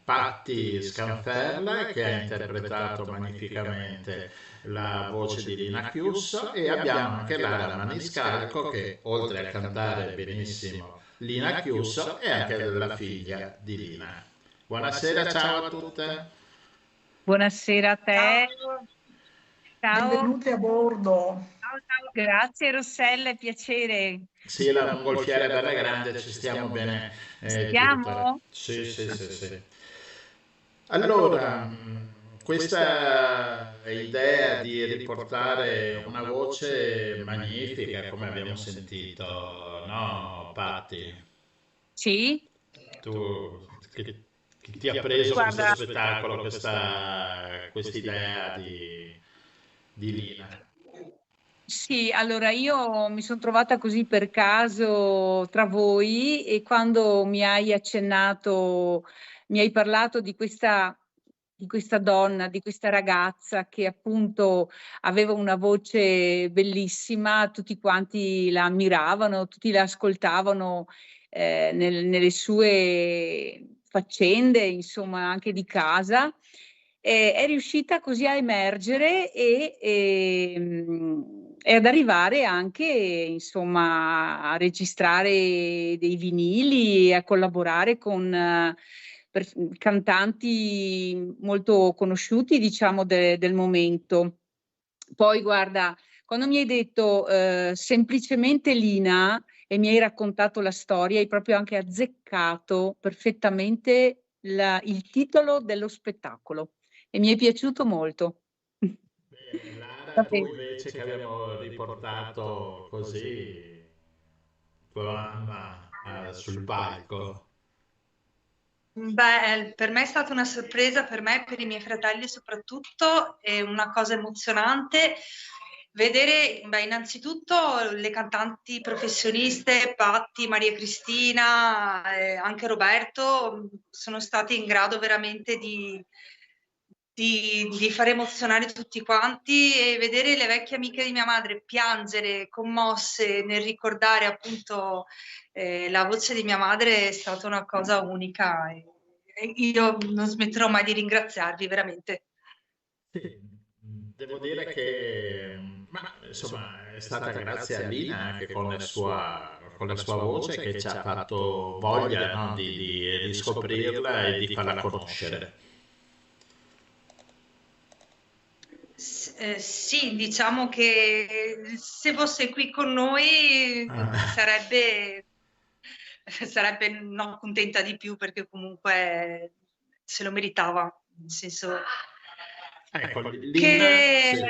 Patti Scanferla, che ha interpretato magnificamente la voce di Lina Chiuso, e abbiamo anche Lara Maniscalco, che oltre a cantare benissimo Lina Chiuso è anche la figlia di Lina. Buonasera, ciao a tutte. Buonasera a te. Ciao. Benvenuti a bordo. Ciao, grazie Rossella, è piacere. Sì, la mongolfiera è bella grande, ci stiamo bene. Stiamo? Sì. Allora, questa idea di riportare una voce magnifica, come abbiamo sentito, no, Patti? Sì. Tu, che ti ha preso Guarda, questo spettacolo, quest'idea di Lina? sì, allora io mi sono trovata così per caso tra voi, e quando mi hai accennato, mi hai parlato di questa donna, di questa ragazza che appunto aveva una voce bellissima, tutti quanti la ammiravano, tutti la ascoltavano nelle sue faccende, insomma, anche di casa. È riuscita così a emergere e ad arrivare anche, insomma, a registrare dei vinili e a collaborare con cantanti molto conosciuti, diciamo, del momento. Poi, guarda, quando mi hai detto semplicemente Lina e mi hai raccontato la storia, hai proprio anche azzeccato perfettamente il titolo dello spettacolo e mi è piaciuto molto. Bene, Lara, tu invece che abbiamo riportato così tua mamma sul palco. Beh, per me è stata una sorpresa, per me e per i miei fratelli soprattutto, è una cosa emozionante vedere, beh, innanzitutto le cantanti professioniste, Patti, Maria Cristina, anche Roberto, sono stati in grado veramente di far emozionare tutti quanti, e vedere le vecchie amiche di mia madre piangere, commosse nel ricordare appunto la voce di mia madre è stata una cosa unica, e io non smetterò mai di ringraziarvi veramente. Sì, devo dire che insomma, è stata grazie a Lina anche con la sua voce che ci ha fatto voglia, no, di riscoprirla e di farla conoscere. Sì, diciamo che se fosse qui con noi sarebbe non contenta di più, perché comunque se lo meritava, nel senso Ecco, Lina, che... sì.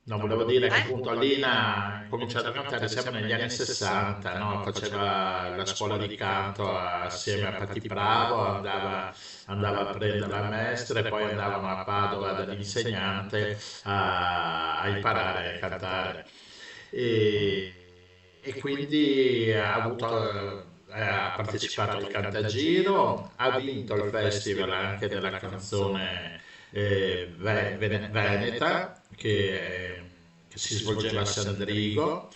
No, volevo dire che appunto Lina ha cominciato a cantare sempre negli anni 60, no? Faceva la scuola di canto assieme a Patti Bravo, andava a prendere la maestra e poi andavano a Padova dall'insegnante a imparare a cantare. E quindi ha partecipato al Cantagiro, ha vinto il festival anche della canzone veneta che si svolgeva a Sandrigo,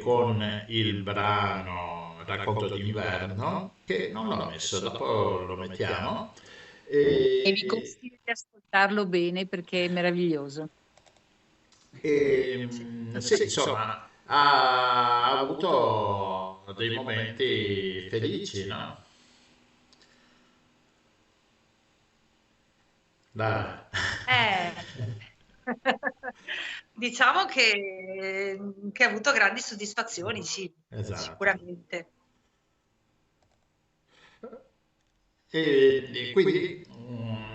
con il brano Racconto d'inverno, che non l'ho messo, dopo lo mettiamo. E vi consiglio di ascoltarlo bene perché è meraviglioso. Sì, insomma, ha avuto dei momenti felici, no? Dai. Diciamo che ha avuto grandi soddisfazioni, sì, Esatto. sicuramente. E quindi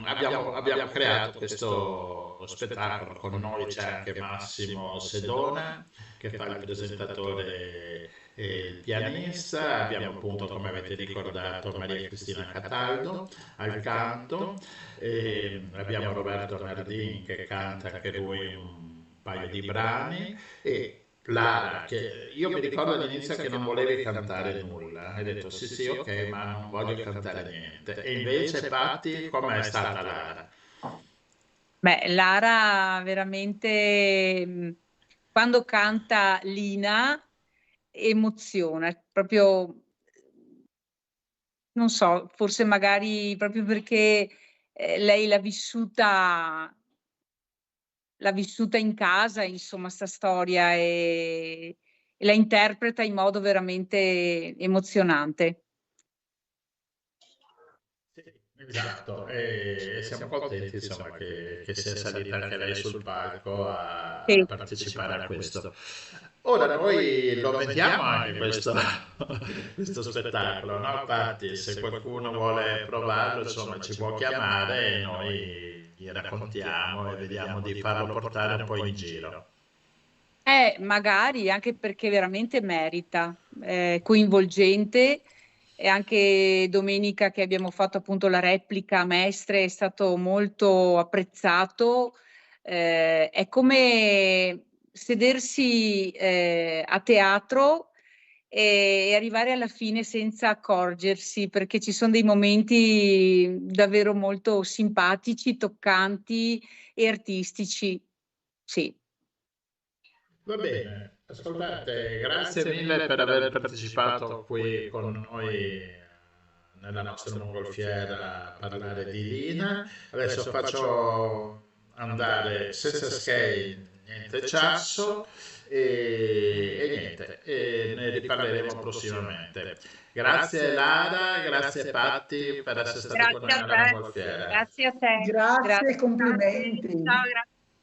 abbiamo creato questo spettacolo. Con noi c'è anche Massimo Sedona, che fa il presentatore e il pianista. Abbiamo appunto, come avete ricordato, Maria Cristina Cataldo al canto, e abbiamo Roberto Nardin che canta anche lui un paio di brani, e Lara, che io mi ricordo all'inizio che non volevi cantare nulla, hai detto sì sì ok, ma non voglio cantare niente, e invece Patti, com'è stata Lara? Beh, Lara veramente, quando canta Lina, emoziona, proprio, non so, forse magari proprio perché lei l'ha vissuta in casa, insomma, sta storia, e la interpreta in modo veramente emozionante. Esatto, e siamo contenti insomma che sia salita anche lei sul palco a Sì. partecipare a questo. Ora noi lo vediamo anche questo spettacolo, no? Infatti, se qualcuno vuole provarlo, insomma, ci può chiamare e noi gli raccontiamo e vediamo di farlo portare un po' in giro. Magari, anche perché veramente merita, è coinvolgente, e anche domenica che abbiamo fatto appunto la replica a Mestre è stato molto apprezzato. È come sedersi a teatro e arrivare alla fine senza accorgersi, perché ci sono dei momenti davvero molto simpatici, toccanti e artistici. Sì. Va bene, ascoltate, grazie mille per aver partecipato qui con noi nella nostra mongolfiera a parlare di Lina. Adesso faccio andare senza skate, niente ciasso, e niente, e ne riparleremo prossimamente. Grazie Lara, grazie Patti per essere stati con noi nella mongolfiera. Grazie a te. Grazie, complimenti. Ciao,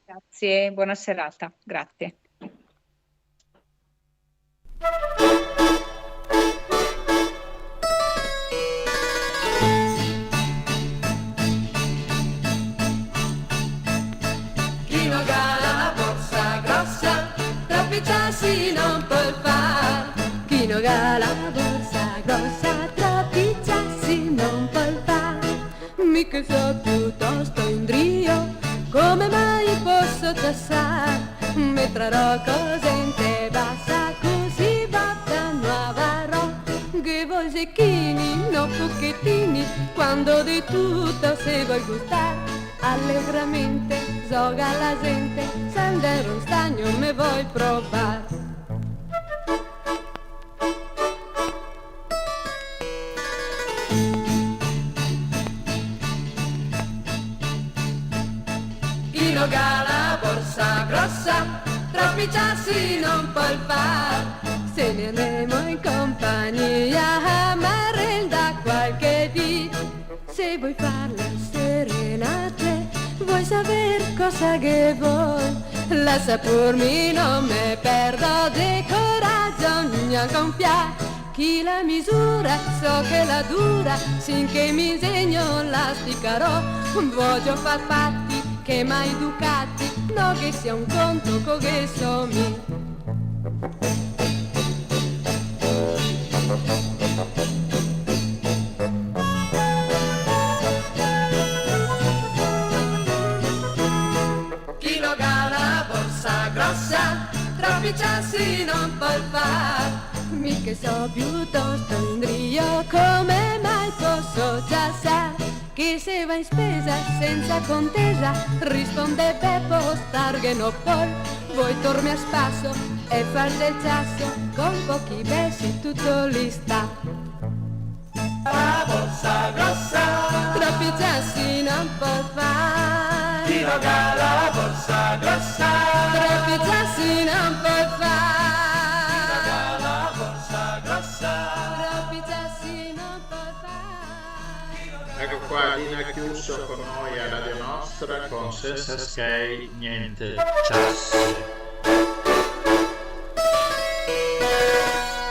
grazie, buona serata, grazie. Chi non ha la borsa grossa, troppi ciassi non può far. Chi non ha la borsa grossa, troppi ciassi non può far. Mica so piuttosto in drio, come mai posso tassare? Metterò cose in te bassa, così volta nuova ro. Che voi secchini, no pochettini, quando di tutto se vuoi gustare. Allegramente, zoga la gente, sendere un stagno me vuoi provare. Chi non ha la borsa grossa, troppi ciassi non può far. Se ne andremo in compagnia a mare da qualche dì. Se vuoi fare le serenate, vuoi saper cosa che vuoi. La sapurmi non me perdo di coraggio, non gonfia. Chi la misura so che la dura, sinché mi insegno la sticarò. Voglio far fatti che mai ducati, no che sia un conto co che so mi. Chi non ha la borsa grossa, troppi ciassi non può far. Mica so piuttosto in brio, come mai posso già sa. Che se va in spesa senza contesa, risponde Beppo, starghe no pol. Vuoi tormi a spasso e far del ciasso, con pochi versi tutto lì sta. La borsa grossa, troppi ciassi non può far. Chi non ha la borsa grossa, troppi ciassi non può far. Chi non ha la borsa grossa, troppi ciassi non può far. Ecco qua Lina Chiuso con noi a Radio Nostra con Senza Skei Niente Ciassi.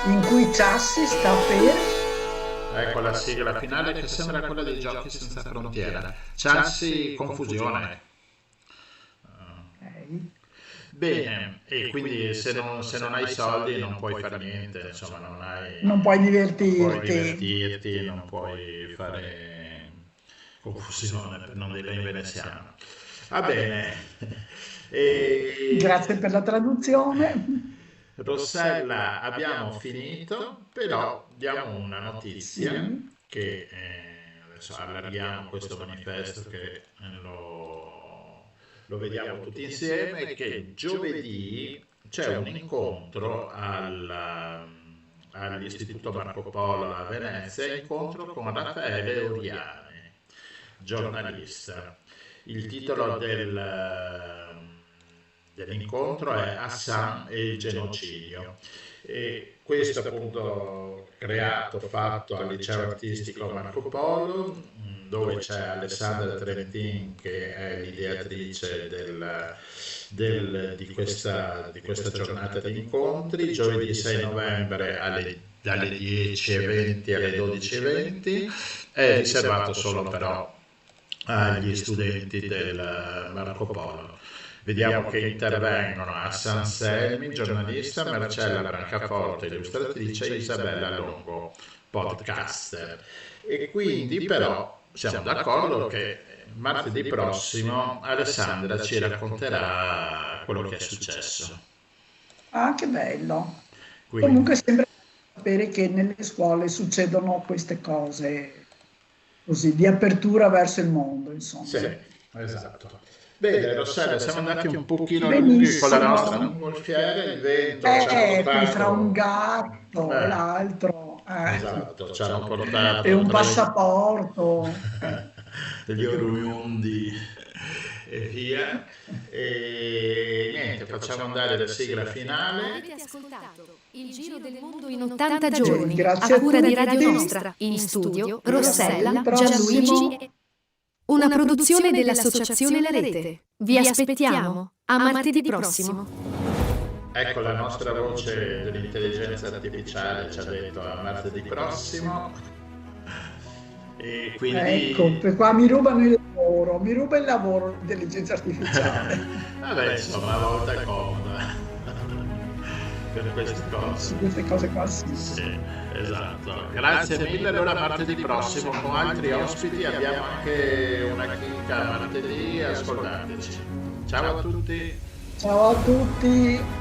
In cui Ciassi sta per... Ecco la sigla finale che sembra quella dei Giochi Senza Frontiera. Ciassi, confusione. Bene, e quindi se non hai soldi non puoi fare niente, insomma non puoi divertirti, non puoi fare confusione, per non dire in veneziano. Va bene. Grazie per la traduzione. Rossella, abbiamo finito, però diamo una notizia che adesso allarghiamo questo manifesto che lo vediamo tutti insieme, che giovedì c'è un incontro all'Istituto Marco Polo a Venezia, incontro con Raffaele Oriani, giornalista. Il titolo dell'incontro è Hassan e il genocidio. E questo appunto fatto al liceo artistico Marco Polo, dove c'è Alessandra Trentin che è l'ideatrice di questa giornata di incontri, giovedì 6 novembre dalle 10:20 alle 12:20, è riservato solo però agli studenti del Marco Polo. Vediamo che intervengono Hassan Selmi, giornalista, Marcella Brancaforte, illustratrice, Isabella Longo, podcaster. E quindi però siamo d'accordo che martedì prossimo Alessandra ci racconterà quello che è successo. Ah, che bello. Quindi, comunque sembra sapere che nelle scuole succedono queste cose così, di apertura verso il mondo, insomma. sì, esatto. Bene, Rossella, siamo andati un pochino lunghi con la nostra mongolfiera, il vento ci ha portato... fra un gatto e l'altro. Esatto, ci hanno portato... E un passaporto. Degli oriundi e via. E niente, facciamo andare la sigla finale. Avete ascoltato Il Giro del Mondo in 80 giorni, Grazie a cura a di tutti. Radio Nostra, in studio Rossella, Prossimo. Gianluigi. Una produzione dell'Associazione La Rete. Vi aspettiamo a martedì prossimo. Ecco, la nostra voce dell'intelligenza artificiale ci ha detto a martedì prossimo. E quindi... Ecco, per qua mi rubano il lavoro, mi ruba il lavoro l'intelligenza artificiale. Vabbè, insomma, a volte è comoda per queste cose. Queste cose qua sì. Sì, esatto. Grazie mille. Allora martedì prossimo con altri ospiti abbiamo anche una chicca martedì, ascoltateci. Ciao a tutti. Ciao a tutti.